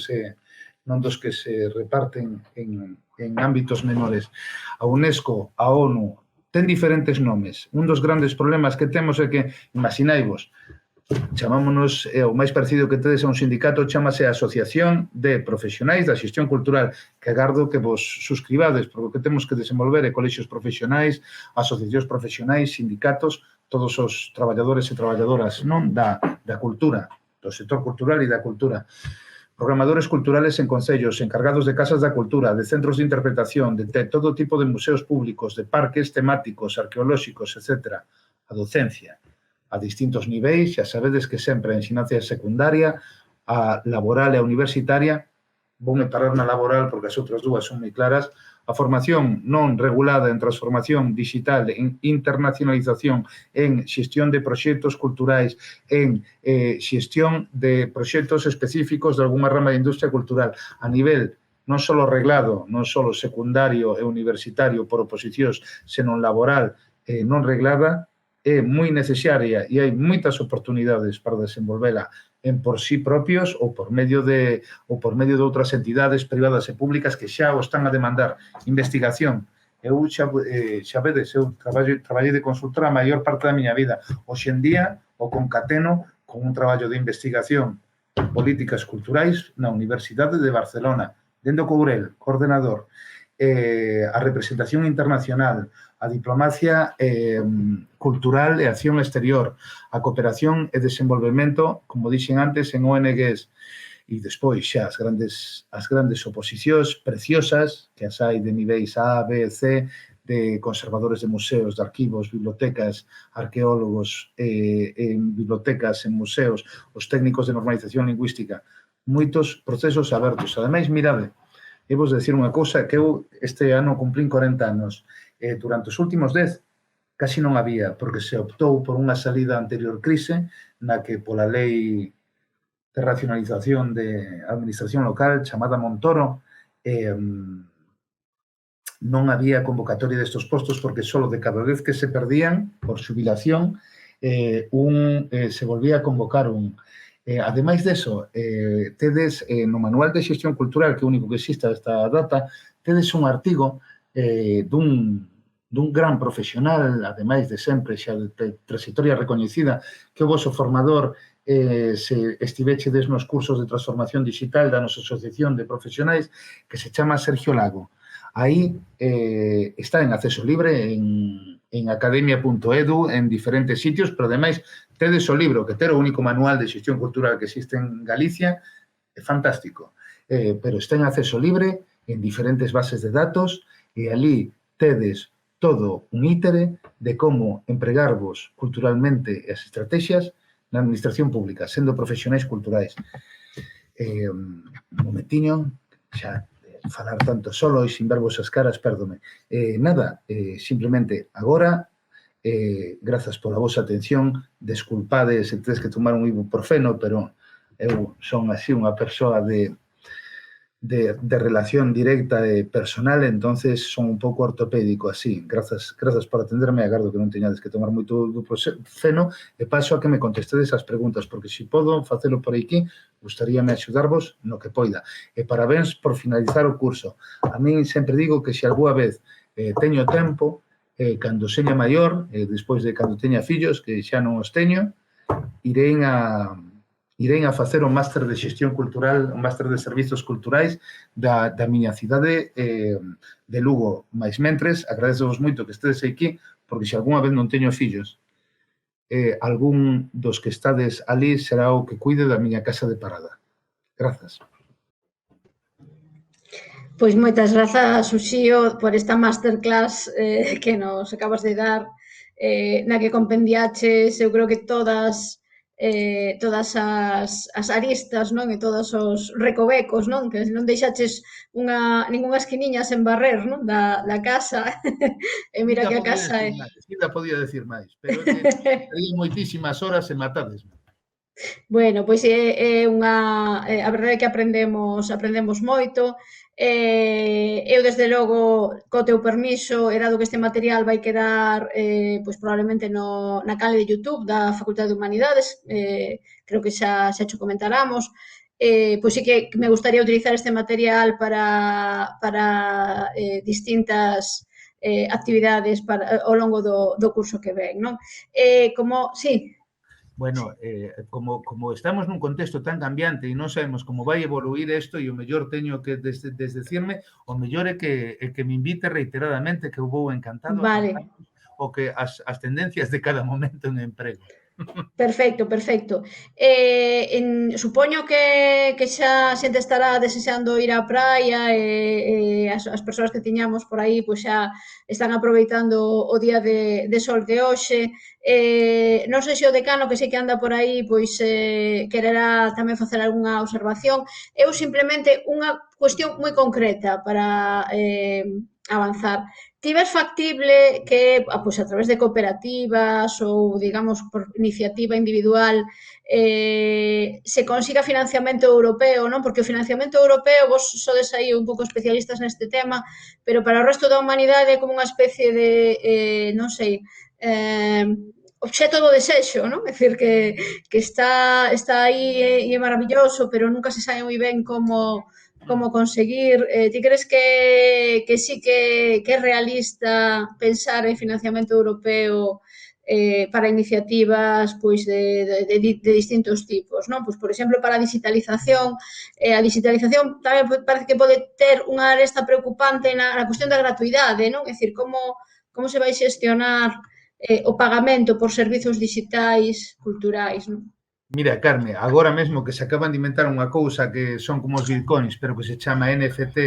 se reparten en ámbitos menores. A UNESCO, a ONU, ten diferentes nomes. Un dos grandes problemas que temos é que, imaginaivos, chamámonos, o máis parecido que tedes a un sindicato, chamase Asociación de Profesionais da Xestión Cultural, que agardo que vos suscribades, porque o que temos que desenvolver é colexios profesionais, asociacións profesionais, sindicatos, todos os traballadores e traballadoras non da cultura, do sector cultural e da cultura. Programadores culturales en concellos, encargados de casas da cultura, de centros de interpretación, de todo tipo de museos públicos, de parques temáticos, arqueolóxicos, etc. A docencia, a distintos niveis, xa sabedes que sempre a ensinanza secundaria, a laboral e a universitaria, voume parar na laboral porque as outras dúas son moi claras, a formación non regulada en transformación digital, en internacionalización, en xestión de proxectos culturais, en xestión de proxectos específicos de alguna rama de industria cultural, a nivel non só reglado, non só secundario e universitario por oposicións, senón laboral e non reglada, é moi necesaria e hai moitas oportunidades para desenvolvela en por sí propios ou por medio de outras entidades privadas e públicas que xa o están a demandar. Investigación. Eu xa vedes, eu traballei de consultora a maior parte da miña vida. Hoxe en día o concateno con un traballo de investigación en políticas culturais na Universidade de Barcelona, dende o Courel, coordenador, a representación internacional, a diplomacia cultural e acción exterior, a cooperación e desenvolvemento, como dixen antes, en ONGs, e despois xa as grandes oposicións preciosas, que as hai de niveis A, B, C, de conservadores de museos, de arquivos, bibliotecas, arqueólogos, en bibliotecas, en museos, os técnicos de normalización lingüística, moitos procesos abertos. Ademais, mirade, e vos decir unha cousa, que eu este ano cumplín 40 anos. Durante os últimos 10, casi non había, porque se optou por unha salida anterior crise, na que pola lei de racionalización de administración local, chamada Montoro, non había convocatoria destos postos, porque só de cada 10 que se perdían por xubilación, se volvía a convocar un. Ademais deso, tedes no Manual de Xestión Cultural, que é o único que existe a esta data, tedes un artigo dun gran profesional, ademais de sempre xa de trayectoria recoñecida, que o vosso formador se estivechedes nos cursos de transformación digital da nosa asociación de profesionais, que se chama Sergio Lago. Aí está en acceso libre en academia.edu, en diferentes sitios, pero ademais tedes o libro, que ter o único manual de xestión cultural que existe en Galicia, é fantástico, pero está en acceso libre en diferentes bases de datos e ali tedes todo un ítere de como empregarvos culturalmente as estrategias na administración pública, sendo profesionais culturais. Un momentiño, xa falar tanto solo e sin ver vosas caras, perdome. Nada, simplemente agora, grazas pola vosa atención, desculpades se tedes que tomar un ibuprofeno, pero eu son así unha persoa de relación directa e personal, entonces son un pouco ortopédico así. Grazas por atenderme, agardo que non teñades que tomar moito ibuprofeno e paso a que me contestedes as preguntas, porque se podo facelo por aquí, gustaríame axudarvos no que poida. E parabéns por finalizar o curso. A mí sempre digo que se algunha vez teño tempo, cando seña maior, despois de cando teña fillos, que xa non os teño, irei a facer o máster de xestión cultural, o máster de servizos culturais da miña cidade de Lugo. Mais mentres, agradecevos moito que estedes aquí, porque se algunha vez non teño fillos, algún dos que estades ali será o que cuide da miña casa de parada. Grazas. Pois moitas grazas, Uxío, por esta masterclass que nos acabas de dar, na que compendiaches, eu creo que todas todas as aristas, non? E todos os recovecos, non? Que non deixaches ningunha esquiniña sen barrer, non? Da casa. E mira Ainda que a podía casa decir é... máis, ainda podía decir máis, pero é que estaría moitísimas horas e matadesme. Bueno, pois é unha... a verdade é que aprendemos moito. Eu, desde logo, co teu permiso, e dado que este material vai quedar pois probablemente na canle de YouTube da Facultade de Humanidades, creo que xa cho comentáramos, pois sí que me gustaría utilizar este material para distintas actividades ao longo do curso que ven, non? Como, sí, Bueno, como estamos nun contexto tan cambiante e non sabemos como vai evoluir isto, e o mellor teño que desdecirme, o mellor é que me invite reiteradamente, que eu vou encantado a vale. contar o que as tendencias de cada momento en emprego. Perfecto, perfecto. Supoño que xa a xente estará desexando ir á praia e as persoas que tiñamos por aí pois xa están aproveitando o día de sol de hoxe. Non sei se o decano, que sei que anda por aí, pois quererá tamén facer algunha observación. Eu simplemente unha cuestión moi concreta para avanzar. Ti ves factible que, pois a través de cooperativas ou, digamos, por iniciativa individual, se consiga financiamento europeo, non? Porque o financiamento europeo, vos sodes aí un pouco especialistas neste tema, pero para o resto da humanidade é como unha especie de, non sei, obxeto do desexo, non? É dicir, que está aí e é maravilloso, pero nunca se sabe moi ben como conseguir. Ti crees que sí que é realista pensar en financiamento europeo para iniciativas pois de distintos tipos, non? Pois, por exemplo, para a digitalización, a digitalización tamén parece que pode ter unha aresta preocupante na cuestión da gratuidade, non? É dicir, como se vai xestionar o pagamento por servizos digitais culturais, non? Mira, Carme, agora mesmo que se acaban de inventar unha cousa que son como os bitcoins, pero que se chama NFT,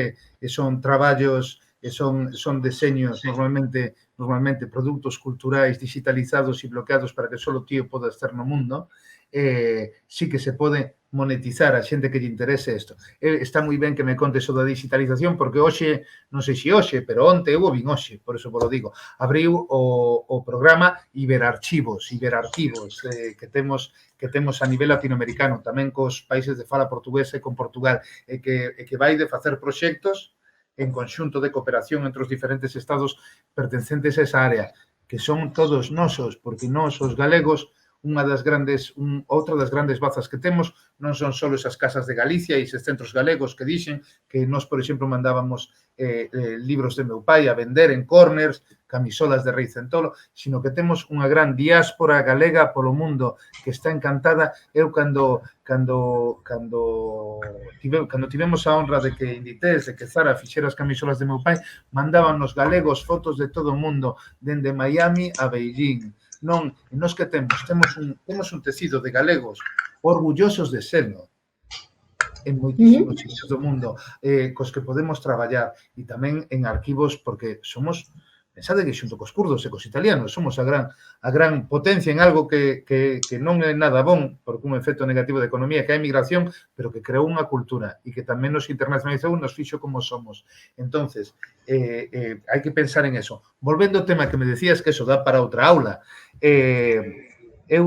e son traballos, e son deseños, normalmente produtos culturais digitalizados e bloqueados para que só o tío poda estar no mundo, sí que se pode monetizar a xente que lle interese isto. Está moi ben que me contes o da digitalización, porque hoxe, non sei se hoxe, pero onte eu o vin hoxe, por eso vos lo digo, abriu o programa Iberarchivos, que temos a nivel latinoamericano, tamén cos países de fala portuguesa e con Portugal, e que vai de facer proxectos en conxunto de cooperación entre os diferentes estados pertencentes a esa área, que son todos nosos, porque nós, os galegos, outra das grandes bazas que temos non son só esas casas de Galicia e eses centros galegos que dixen que nós, por exemplo, mandábamos libros de meu pai a vender en corners, camisolas de Rei Centolo, sino que temos unha gran diáspora galega polo mundo que está encantada. Eu, cando tivemos a honra de que Inditex, de que Zara fixera as camisolas de meu pai, mandaban os galegos fotos de todo o mundo, dende Miami a Beijing. Non, e nós que temos un tecido de galegos orgullosos de serlo en moitísimos sitios do mundo, cos que podemos traballar, e tamén en arquivos, porque somos, pensade que xunto cos curdos e cos italianos somos a gran potencia en algo que non é nada bon, porque un efecto negativo da economía, que é a emigración, pero que creou unha cultura e que tamén nos internacionalizou e nos fixo como somos. Entonces, hai que pensar en eso. Volvendo ao tema que me decías, que eso dá para outra aula, eu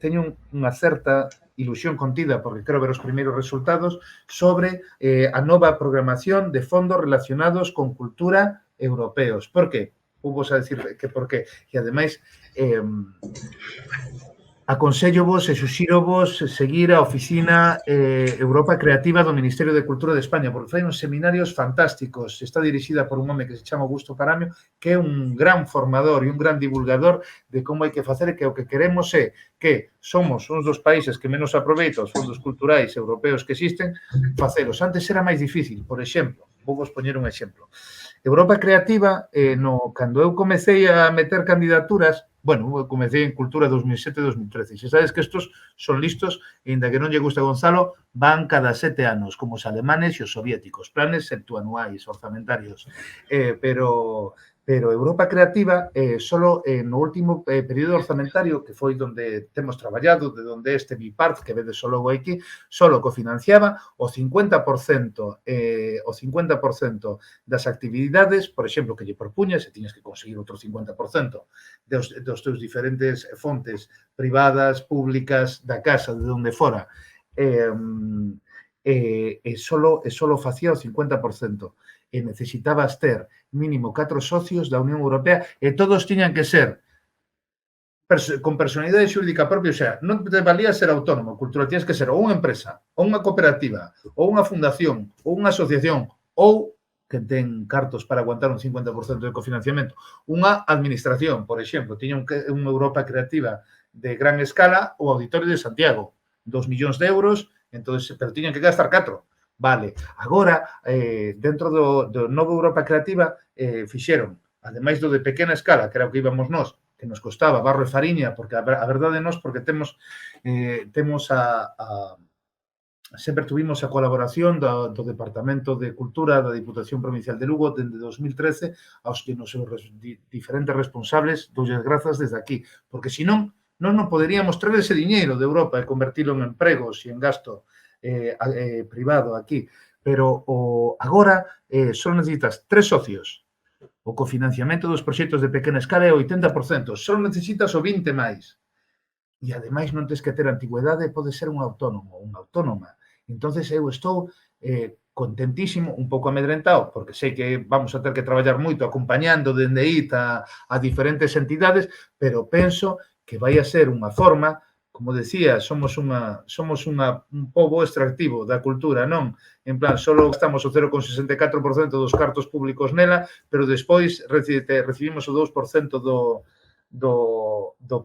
teño unha certa ilusión contida, porque quero ver os primeiros resultados, sobre a nova programación de fondos relacionados con cultura europeos. Por qué? Vos a decir que por qué. E, ademais, aconsellovos e suxírovos seguir a oficina Europa Creativa do Ministerio de Cultura de España, porque fai uns seminarios fantásticos. Está dirixida por un home que se chama Augusto Paramio, que é un gran formador e un gran divulgador de como hai que facer, que o que queremos é que somos uns dos países que menos aproveita os fondos culturais europeos que existen, facelos. Antes era máis difícil, por exemplo, vou vos poñer un exemplo. Europa Creativa, cando eu comecei a meter candidaturas, eu comecei en Cultura 2007-2013, e sabes que estos son listos, e ainda que non lle gusta a Gonzalo, van cada 7 anos, como os alemanes e os soviéticos, planes septuanuais, orzamentarios, pero Pero Europa Creativa, solo no último período orzamentario, que foi donde temos traballado, de donde este BIPART, que vedes o logo aquí, solo cofinanciaba o 50%, das actividades, por exemplo, que lle propuñas, e tiñas que conseguir outro 50% dos teus diferentes fontes privadas, públicas, da casa, de onde fora. Solo facía o 50%. E necesitabas ter mínimo 4 socios da Unión Europea e todos tiñan que ser con personalidade xurídica propia, o sea, non te valía ser autónomo, cultural, tienes que ser ou unha empresa, ou unha cooperativa, ou unha fundación, ou unha asociación, ou que ten cartos para aguantar un 50% de cofinanciamento. Unha administración, por exemplo, tiña unha Europa Creativa de gran escala, o Auditorio de Santiago, 2 millóns de euros, entonces, pero tiñan que gastar 4. Vale, agora, dentro do novo Europa Creativa, fixeron, ademais do de pequena escala, que era o que íbamos nós, que nos costaba barro e fariña, porque a verdade nós, porque temos sempre tuvimos a colaboración do Departamento de Cultura da Diputación Provincial de Lugo dende 2013, aos que nos diferentes responsables doulles grazas desde aquí, porque senón non poderíamos traer ese diñeiro de Europa e convertilo en empregos e en gasto privado aquí, pero agora só necesitas 3 socios. O cofinanciamento dos proxectos de pequena escala é o 80%, só necesitas o 20 máis. E ademais non tens que ter antigüedade, pode ser un autónomo, unha autónoma. Entonces eu estou contentísimo, un pouco amedrentado, porque sei que vamos a ter que traballar moito acompañando dende aí a diferentes entidades, pero penso que vai a ser unha forma. Como decía, somos un pobo extractivo da cultura, non? En plan, só gastamos o 0,64% dos cartos públicos nela, pero despois recibimos o 2% do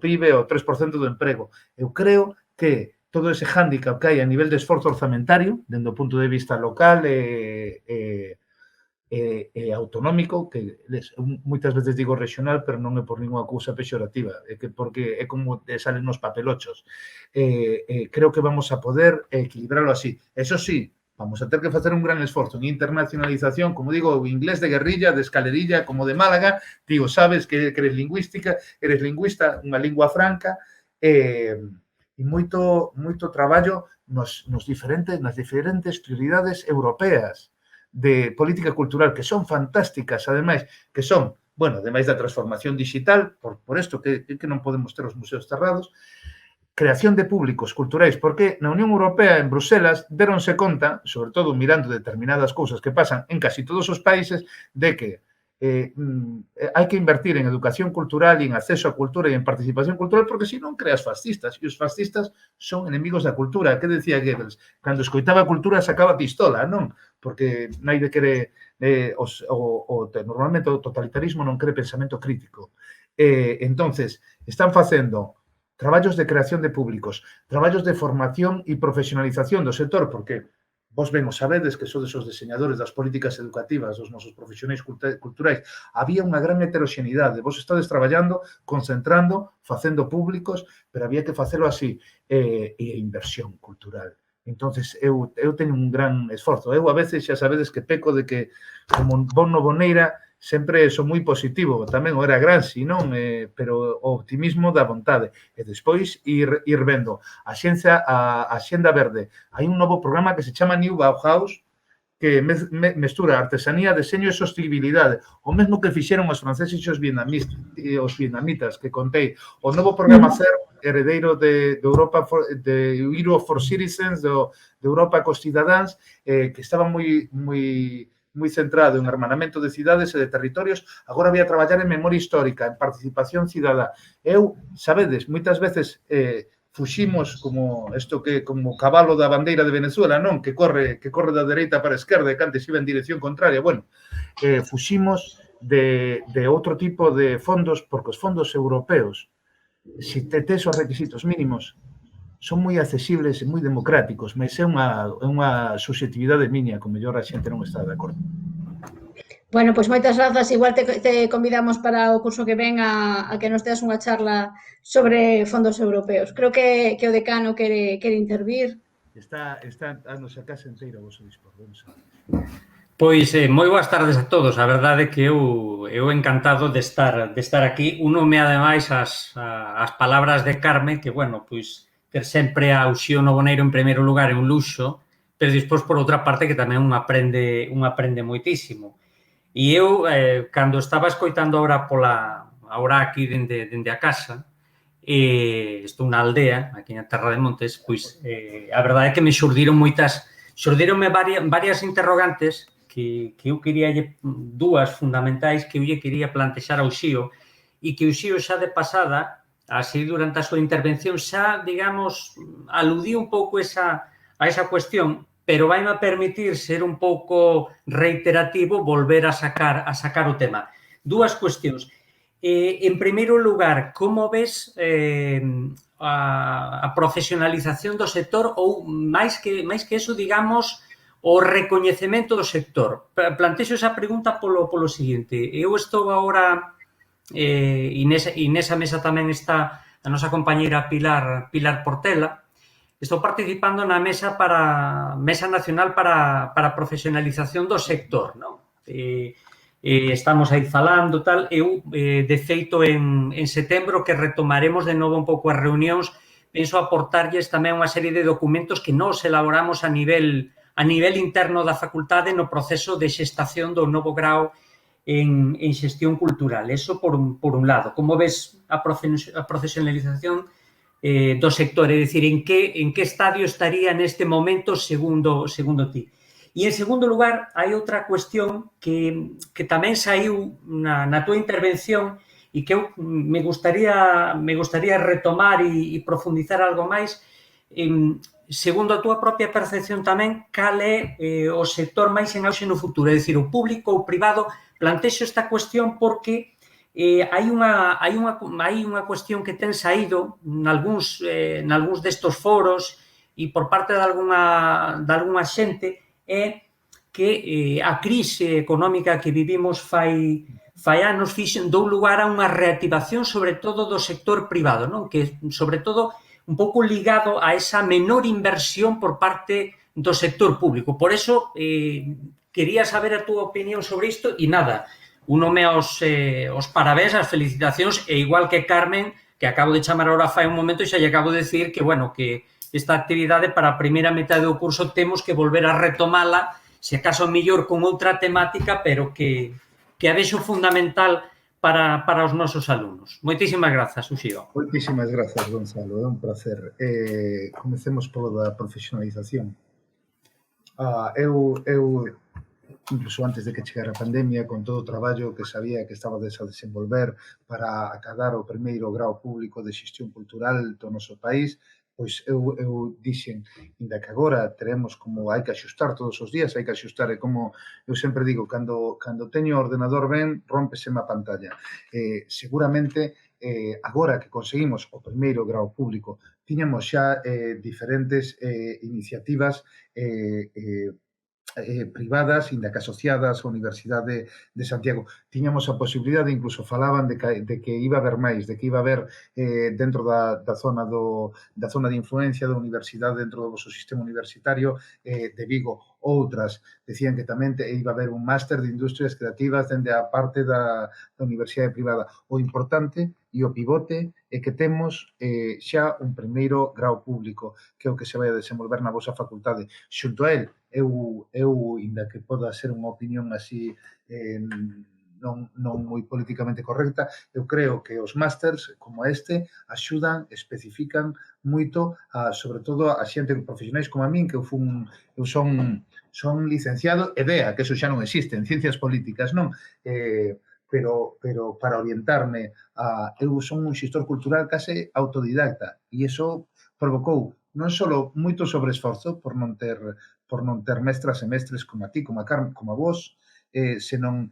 PIB, o 3% do emprego. Eu creo que todo ese hándicap que hai a nivel de esforzo orzamentario, dende o punto de vista local autonómico, que moitas veces digo regional, pero non é por ninguna cousa pexorativa, porque é como salen nos papelochos. Creo que vamos a poder equilibrarlo así. Eso sí, vamos a ter que facer un gran esforzo en internacionalización, como digo, o inglés de guerrilla, de escalerilla, como de Málaga, digo, sabes que eres lingüista, unha lingua franca, e moito traballo nas diferentes prioridades europeas de política cultural, que son fantásticas, ademais, que son, bueno, ademais da transformación digital, por isto que non podemos ter os museos cerrados, creación de públicos culturais, porque na Unión Europea, en Bruselas, deronse conta, sobre todo mirando determinadas cousas que pasan en casi todos os países, de que hai que invertir en educación cultural e en acceso a cultura e en participación cultural, porque senón creas fascistas, e os fascistas son enemigos da cultura. Que decía Goebbels? Cando escoitaba a cultura sacaba pistola, non? Porque naide quere, normalmente o totalitarismo non quere pensamento crítico. Entonces, están facendo traballos de creación de públicos, traballos de formación e profesionalización do sector, porque vos ben o sabedes que sodes os diseñadores das políticas educativas dos nosos profesionais culturais. Había unha gran heteroxeneidade. Vos estades traballando, concentrando, facendo públicos, pero había que facelo así. E inversión cultural. Entonces, eu teño un gran esforzo. Eu, a veces, xa sabedes que peco de que, como bon no Boneira, sempre son moi positivo. Tamén o era Gramsci, non? Pero o optimismo da vontade. E despois ir vendo. A Xenda Verde. Hai un novo programa que se chama New Bauhaus, que mestura artesanía, deseño e sostenibilidade. O mesmo que fixeron os franceses e os vietnamitas, que contei. O novo programa CER, heredeiro de Europa, de Europe for Citizens, de Europa cos cidadáns, que estaba moi centrado en hermanamento de cidades e de territorios, agora vai a traballar en memoria histórica, en participación cidadá. Eu, sabedes, moitas veces fuximos como cabalo da bandeira de Venezuela, non? Que corre da dereita para a esquerda e que antes iba en dirección contraria. Bueno, fuximos de outro tipo de fondos, porque os fondos europeos, se tes os requisitos mínimos, son moi accesibles e moi democráticos, mas é unha subxetividade miña, como mellor a xente non está de acordo. Bueno, pois moitas grazas. Igual te convidamos para o curso que ven a que nos teas unha charla sobre fondos europeos. Creo que o decano quere intervir. Está a nosa casa inteira vos a dispor. Pois moi boas tardes a todos. A verdade é que eu encantado de estar aquí. Únome ademais as palabras de Carme, que, bueno, pois ter sempre a Uxío Novoneiro en primeiro lugar é un luxo, pero despois, por outra parte, que tamén un aprende moitísimo. E eu, cando estaba escoitando agora aquí dende a casa, estou na aldea, aquí na Terra de Montes, pois a verdade é que me xurdironme varias interrogantes que eu quería, dúas fundamentais que eu lle quería plantexar ao Xío e que o Xío xa de pasada, así durante a súa intervención, xa, digamos, aludiu un pouco a esa cuestión, pero vai-me a permitir ser un pouco reiterativo, volver a sacar o tema. Dúas cuestións. En primeiro lugar, como ves a profesionalización do sector ou, máis que eso, digamos, o recoñecemento do sector? Plantexo esa pregunta polo seguinte. Eu estou agora, e nesa mesa tamén está a nosa compañeira Pilar Portela, estou participando na Mesa Nacional para a Profesionalización do Sector, non? Estamos aí falando, tal. Eu, de feito, en setembro, que retomaremos de novo un pouco as reunións, penso aportarlles tamén unha serie de documentos que nós elaboramos a nivel interno da facultade no proceso de xestación do novo grao en xestión cultural. Eso por un lado. Como ves a profesionalización do sector? É dicir, en que estadio estaría neste momento segundo ti? E, en segundo lugar, hai outra cuestión que tamén saiu na túa intervención e que eu me gustaría retomar e profundizar algo máis. Segundo a túa propia percepción tamén, cal é o sector máis en auxe no futuro? É dicir, o público ou o privado? Plantexo esta cuestión porque hai unha cuestión que ten saído nalgúns destos foros e por parte de algunha xente, é que a crise económica que vivimos fai anos dou lugar a unha reactivación sobre todo do sector privado, non? Que, sobre todo, un pouco ligado a esa menor inversión por parte do sector público. Por eso, quería saber a túa opinión sobre isto e nada, únome aos parabéns, as felicitacións, e igual que Carmen, que acabo de chamar ahora fai un momento e xa lle acabo de decir que, bueno, que esta actividade para a primeira metade do curso temos que volver a retomala, se acaso mellor con outra temática, pero que a vexo fundamental para os nosos alumnos. Moitísimas grazas, Uxío. Moitísimas grazas, Gonzalo, é un placer. Comecemos polo da profesionalización. Eu, incluso antes de que chegara a pandemia, con todo o traballo que sabía que estaba a desenvolver para acadar o primeiro grao público de xestión cultural do noso país, pois eu dixen, inda que agora teremos como hai que axustar todos os días, hai que axustar, e como eu sempre digo, cando teño o ordenador ben, rómpeseme a pantalla. Seguramente, agora que conseguimos o primeiro grao público, tiñamos xa diferentes iniciativas privadas, inda que asociadas á Universidade de Santiago. Tiñamos a posibilidade, incluso falaban de que iba a haber máis, de que iba a haber dentro da zona de influencia da universidade, dentro do vosso sistema universitario de Vigo, outras decían que tamén iba a haber un máster de industrias creativas dende a parte da universidade privada. O importante e o pivote é que temos xa un primeiro grao público, que é o que se vai a desenvolver na vosa facultade. Xunto a el, eu, inda que poda ser unha opinión así non moi políticamente correcta, eu creo que os másters como este axudan, especifican moito, sobre todo a xente profesionais como a min, que eu son licenciado e DEA, que eso xa non existe, en ciencias políticas, non? Pero para orientarme, eu son un xestor cultural case autodidacta, e iso provocou non só moito sobreesforzo por non ter mestras e mestres como a ti, como a Carmen, como a vos, senón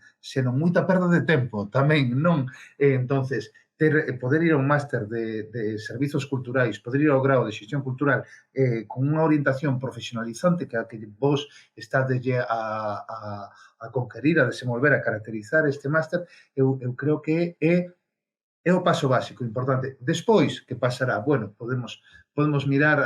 moita perda de tempo tamén, non? Entonces, poder ir a un máster de servizos culturais, poder ir ao grao de xestión cultural con unha orientación profesionalizante que vos estádelle a conquerir, a desenvolver, a caracterizar este máster, eu creo que é o paso básico, importante. Despois, que pasará? Bueno, podemos mirar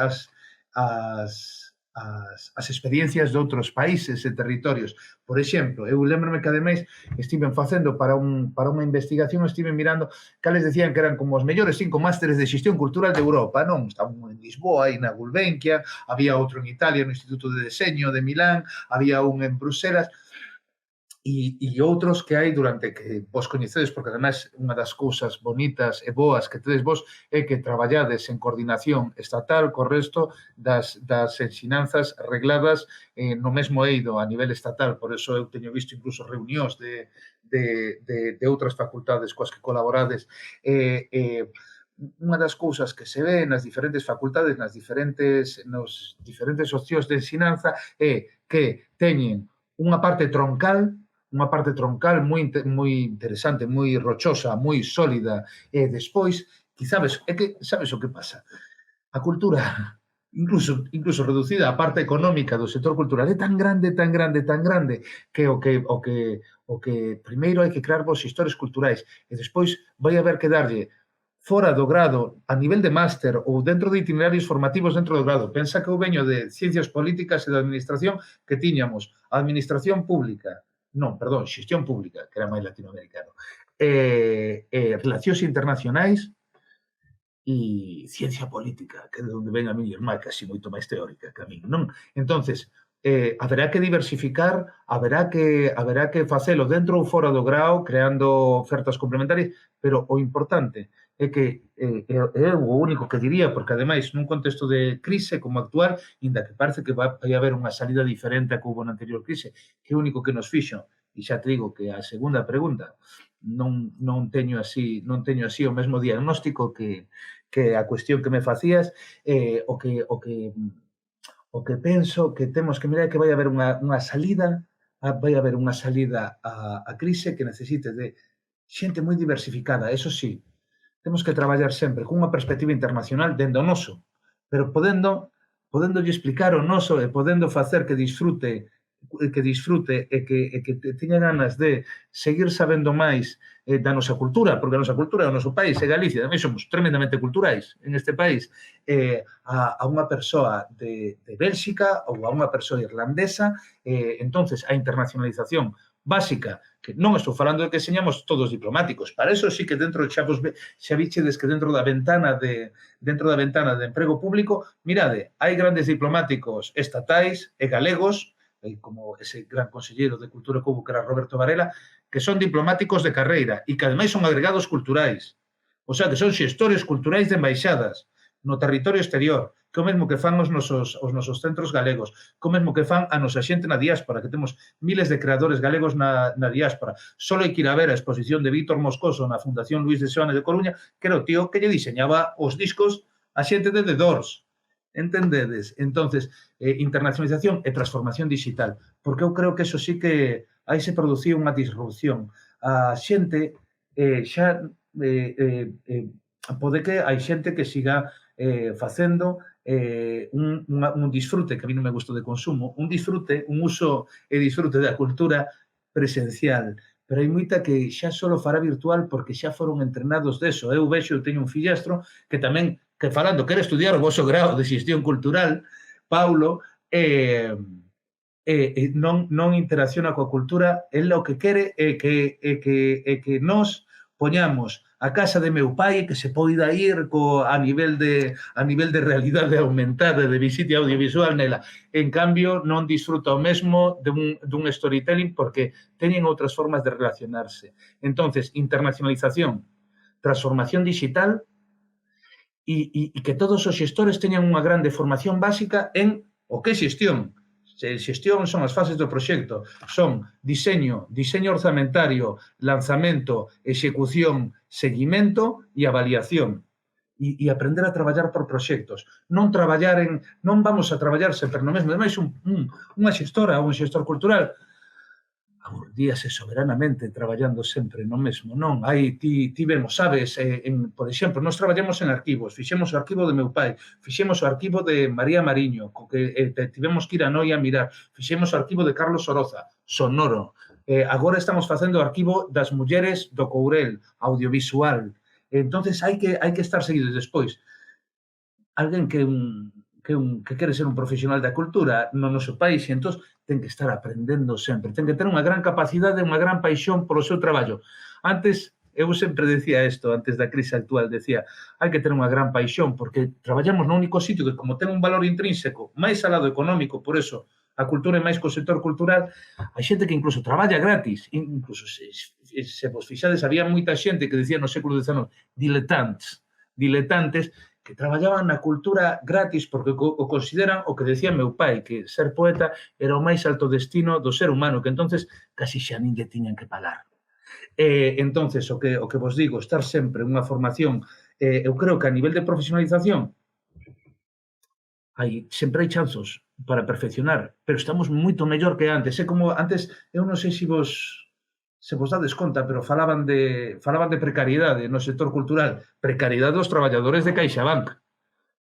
as experiencias de outros países e territorios. Por exemplo, eu lembrome que ademais estiven facendo para unha investigación, estiven mirando cales decían que eran como os mellores 5 másteres de xestión cultural de Europa, non? Estaba un en Lisboa e na Gulbenkian, había outro en Italia no Instituto de Deseño de Milán, había un en Bruselas, e outros que hai durante que vos coñecedes, porque ademais unha das cousas bonitas e boas que tedes vos é que traballades en coordinación estatal co resto das ensinanzas regladas no mesmo eido a nivel estatal, por eso eu teño visto incluso reunións de outras facultades coas que colaborades. Unha das cousas que se ve nas diferentes facultades, nos diferentes opcións de ensinanza é que teñen unha parte troncal moi interesante, moi rochosa, moi sólida, e despois, sabes o que pasa? A cultura, incluso reducida a parte económica do sector cultural, é tan grande, que o que primeiro hai que crear vos xestores culturais, e despois vai haber que darlle fora do grado, a nivel de máster ou dentro de itinerarios formativos dentro do grado. Pensa que eu veño de Ciencias Políticas e de Administración, que tiñamos Administración Pública, Xestión Pública, que era máis latinoamericano, Relacións Internacionais e Ciencia Política, que é de onde ven a miña irmá, casi moito máis teórica que a min, non? Entonces, haberá que diversificar, haberá que facelo dentro ou fora do grao, creando ofertas complementarias, pero o importante é que é o único que diría, porque ademais nun contexto de crise como actual, inda que parece que vai haber unha salida diferente a que houve na anterior crise, que é o único que nos fixo, e xa te digo que a segunda pregunta non teño así o mesmo diagnóstico que a cuestión que me facías, o que penso que temos que mirar que vai haber unha salida á crise que necesite de xente moi diversificada, eso sí, temos que traballar sempre con unha perspectiva internacional dende o noso, pero podéndolle explicar o noso e podendo facer que disfrute e que teña ganas de seguir sabendo máis da nosa cultura, porque a nosa cultura é o noso país, é Galicia, tamén somos tremendamente culturais en este país, a unha persoa de Bélxica ou a unha persoa irlandesa, entonces a internacionalización básica, que non estou falando de que señamos todos diplomáticos, para eso sí que dentro xa vichedes que dentro da ventana de emprego público, mirade, hai grandes diplomáticos estatais e galegos, como ese gran conselleiro de Cultura que houve, que era Roberto Varela, que son diplomáticos de carreira e que ademais son agregados culturais, o sea, que son xestores culturais de embaixadas no territorio exterior, que o mesmo que fan os nosos centros galegos, que o mesmo que fan a nosa xente na diáspora, que temos miles de creadores galegos na diáspora. Solo hai que ir a ver a exposición de Víctor Moscoso na Fundación Luís de Seoane de Coruña, que era o tío que lle diseñaba os discos a xente de The Doors. Entendedes? Entonces, internacionalización e transformación digital, porque eu creo que eso sí que aí se producía unha disrupción. A xente xa pode que hai xente que siga facendo un disfrute, que a mí non me gusta de consumo, un disfrute, un uso e disfrute da cultura presencial, pero hai moita que xa só fará virtual porque xa foron entrenados deso. Eu teño un fillastro que tamén, que falando, quere estudiar o vosso grao de xestión cultural, Paulo, non interacciona coa cultura, el o que quere é que nós poñamos a casa de meu pai, que se poida ir a nivel de realidade aumentada, de visita audiovisual nela. En cambio, non disfruta o mesmo dun storytelling porque teñen outras formas de relacionarse. Entonces, internacionalización, transformación digital e que todos os xestores teñan unha grande formación básica en o que é xestión. Xestión son as fases do proxecto, son diseño orzamentario, lanzamento, execución, seguimento e avaliación. E aprender a traballar por proxectos. Non vamos a traballar sempre no mesmo. Ademais, unha xestora ou un xestor cultural aburríase soberanamente traballando sempre no mesmo, non? Ti vemos, sabes, por exemplo, nós traballamos en arquivos, fixemos o arquivo de meu pai, fixemos o arquivo de María Mariño, co que tivemos que ir a Noia a mirar, fixemos o arquivo de Carlos Oroza, sonoro, agora estamos facendo o arquivo das mulleres do Courel, audiovisual, entonces hai que estar seguidos despois. Alguén que que quere ser un profesional da cultura no noso país e entón ten que estar aprendendo sempre, ten que ter unha gran capacidade, unha gran paixón polo seu traballo. Antes, eu sempre decía isto, antes da crise actual, decía, hai que ter unha gran paixón, porque traballamos no único sitio que, como ten un valor intrínseco, máis ao lado económico, por eso, a cultura é máis co sector cultural, hai xente que incluso traballa gratis, incluso se vos fixades, había moita xente que decía no século XIX, diletantes, que traballaban na cultura gratis porque o consideran o que decía meu pai, que ser poeta era o máis alto destino do ser humano, que entonces casi xa nin lle tiñan que pagar. Entonces, o que vos digo, estar sempre unha formación, eu creo que a nivel de profesionalización sempre hai chanzos para perfeccionar, pero estamos moito mellor que antes. É como antes, eu non sei se vos dades conta, pero falaban de precariedade no sector cultural, precariedade dos traballadores de CaixaBank,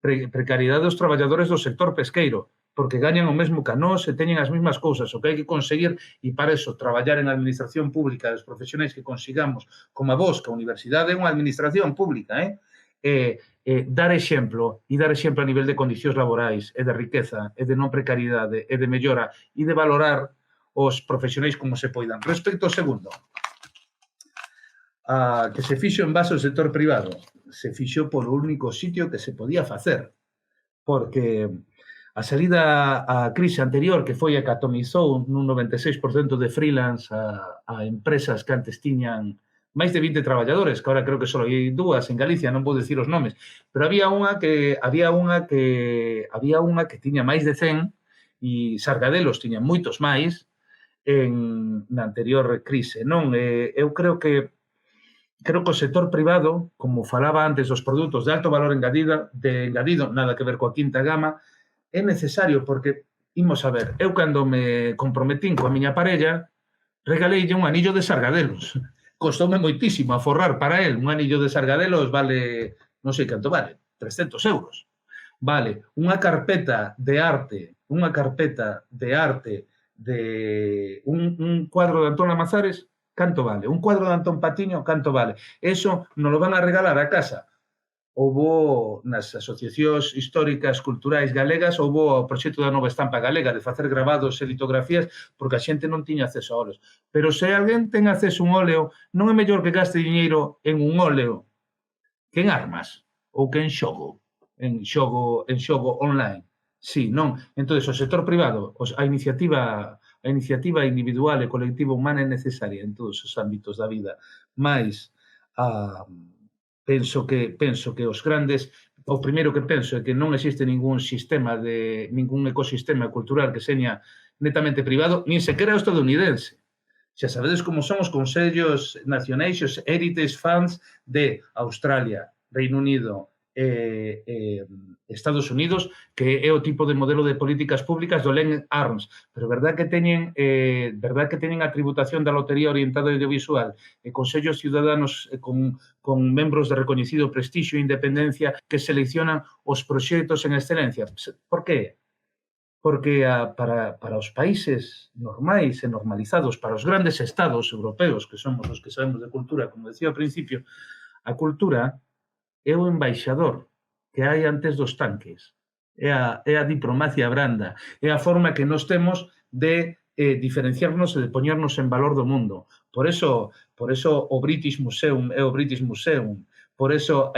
precariedade dos traballadores do sector pesqueiro, porque gañan o mesmo que a nós e teñen as mesmas cousas. O que hai que conseguir, e para eso, traballar en administración pública, os profesionais que consigamos, como a vos, que a universidade é unha administración pública, dar exemplo a nivel de condicións laborais, e de riqueza, e de non precariedade, e de mellora, e de valorar os profesionais como se poidan. Respecto ao segundo, que se fixo en base ao sector privado, se fixo por o único sitio que se podía facer, porque a salida á crise anterior, que foi a que atomizou nun 96% de freelance a empresas que antes tiñan máis de 20 traballadores, que ahora creo que só hai dúas en Galicia, non vou dicir os nomes, pero había unha que tiña máis de 100 e Sargadelos tiña moitos máis na anterior crise, non? Eu creo que o sector privado, como falaba antes dos produtos de alto valor engadido, nada que ver coa quinta gama, é necesario porque, imos a ver, eu cando me comprometín coa miña parella, regaleille un anillo de Sargadelos. Costoume moitísimo aforrar para el. Un anillo de Sargadelos vale, non sei canto vale, 300 euros. Vale, unha carpeta de arte de un cuadro de Antón Lamazares, canto vale? Un cuadro de Antón Patiño, canto vale? Eso non lo van a regalar a casa. Houbo nas asociacións históricas culturais galegas, houbo o proxecto da nova estampa galega de facer gravados e litografías porque a xente non tiña acceso a óleos. Pero se alguén ten acceso a un óleo, non é mellor que gaste diñeiro en un óleo que en armas ou que en xogo online. Sí, non. Entón, o sector privado, a iniciativa individual e colectiva humana é necesaria en todos os ámbitos da vida, mas penso que os grandes, o primeiro que penso é que non existe ningún ecosistema cultural que seña netamente privado, nin sequera o estadounidense. Xa sabedes como son os consellos nacionais, os heritage funds de Australia, Reino Unido, Estados Unidos, que é o tipo de modelo de políticas públicas do Len Arms, pero verdad que teñen a tributación da lotería orientada ao audiovisual e consellos ciudadanos con membros de recoñecido prestixio e independencia que seleccionan os proxectos en excelencia. Por qué? Porque para os países normais e normalizados, para os grandes estados europeos, que somos os que sabemos de cultura, como decía ao principio, a cultura é o embaixador que hai antes dos tanques, é a diplomacia branda, é a forma que nós temos de diferenciarnos e de poñernos en valor do mundo. Por eso o British Museum é o British Museum, por eso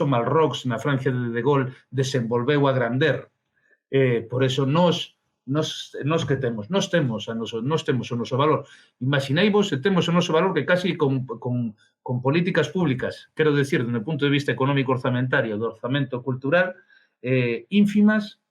Malrox na Francia de Gaulle desenvolveu a Grandeur, por eso nós que temos o noso valor. Imagináivos se temos o noso valor que casi con políticas públicas, quero decir, desde o punto de vista económico orzamentario, do orzamento cultural, ínfimas,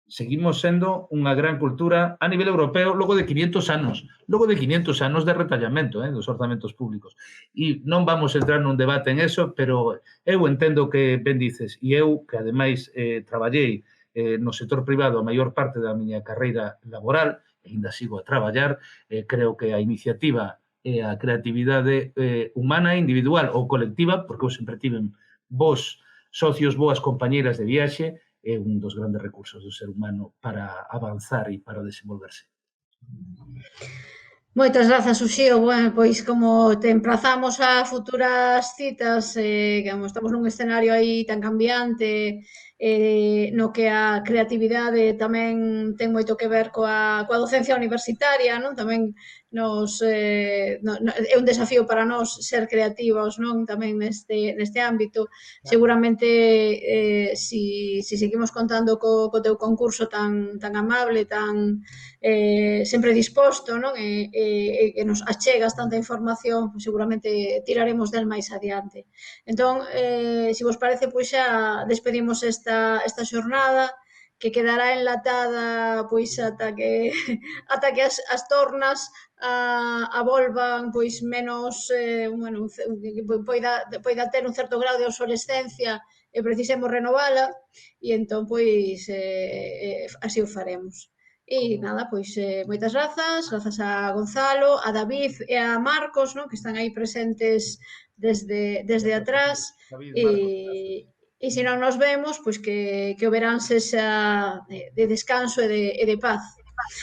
seguimos sendo unha gran cultura a nivel europeo logo de 500 anos de retallamento dos orzamentos públicos. E non vamos entrar nun debate en eso, pero eu entendo que ben dices, e eu que ademais traballei no sector privado a maior parte da miña carreira laboral, e ainda sigo a traballar, creo que a iniciativa e a creatividade humana, individual ou colectiva, porque eu sempre tiven vos socios, boas compañeiras de viaxe, é un dos grandes recursos do ser humano para avanzar e para desenvolverse. Moitas grazas, Uxío. Bueno, pois como te emprazamos a futuras citas, como estamos nun escenario aí tan cambiante no que a creatividade tamén ten moito que ver coa docencia universitaria, non? Tamén é un desafío para nós ser creativos, non? Tamén neste ámbito. Seguramente, si seguimos contando co teu concurso tan amable, tan sempre disposto, non? E que nos achegas tanta información, seguramente tiraremos del máis adiante. Entón, se vos parece, pois xa despedimos esta xornada, que quedará enlatada pois ata que as tornas a volvan pois menos, bueno, poida ter un certo grado de obsolescencia e precisemos renovala, e entón pois así o faremos. E nada, pois moitas grazas a Gonzalo, a David e a Marcos, non? Que están aí presentes desde atrás, e se non nos vemos, pois que o verán sexa de descanso e de paz.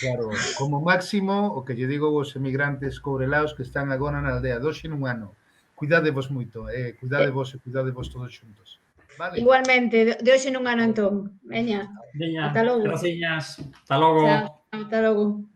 Claro, como máximo, o que lle digo vos emigrantes cobrelaos que están agora na aldea, doxe nun ano. Cuidadevos moito, cuidadevos e cuidadevos todos xuntos. Vale? Igualmente, de hoxe nun ano entón. Veña, Veña, ata logo. graciñas. Hasta logo. Chao, ata logo.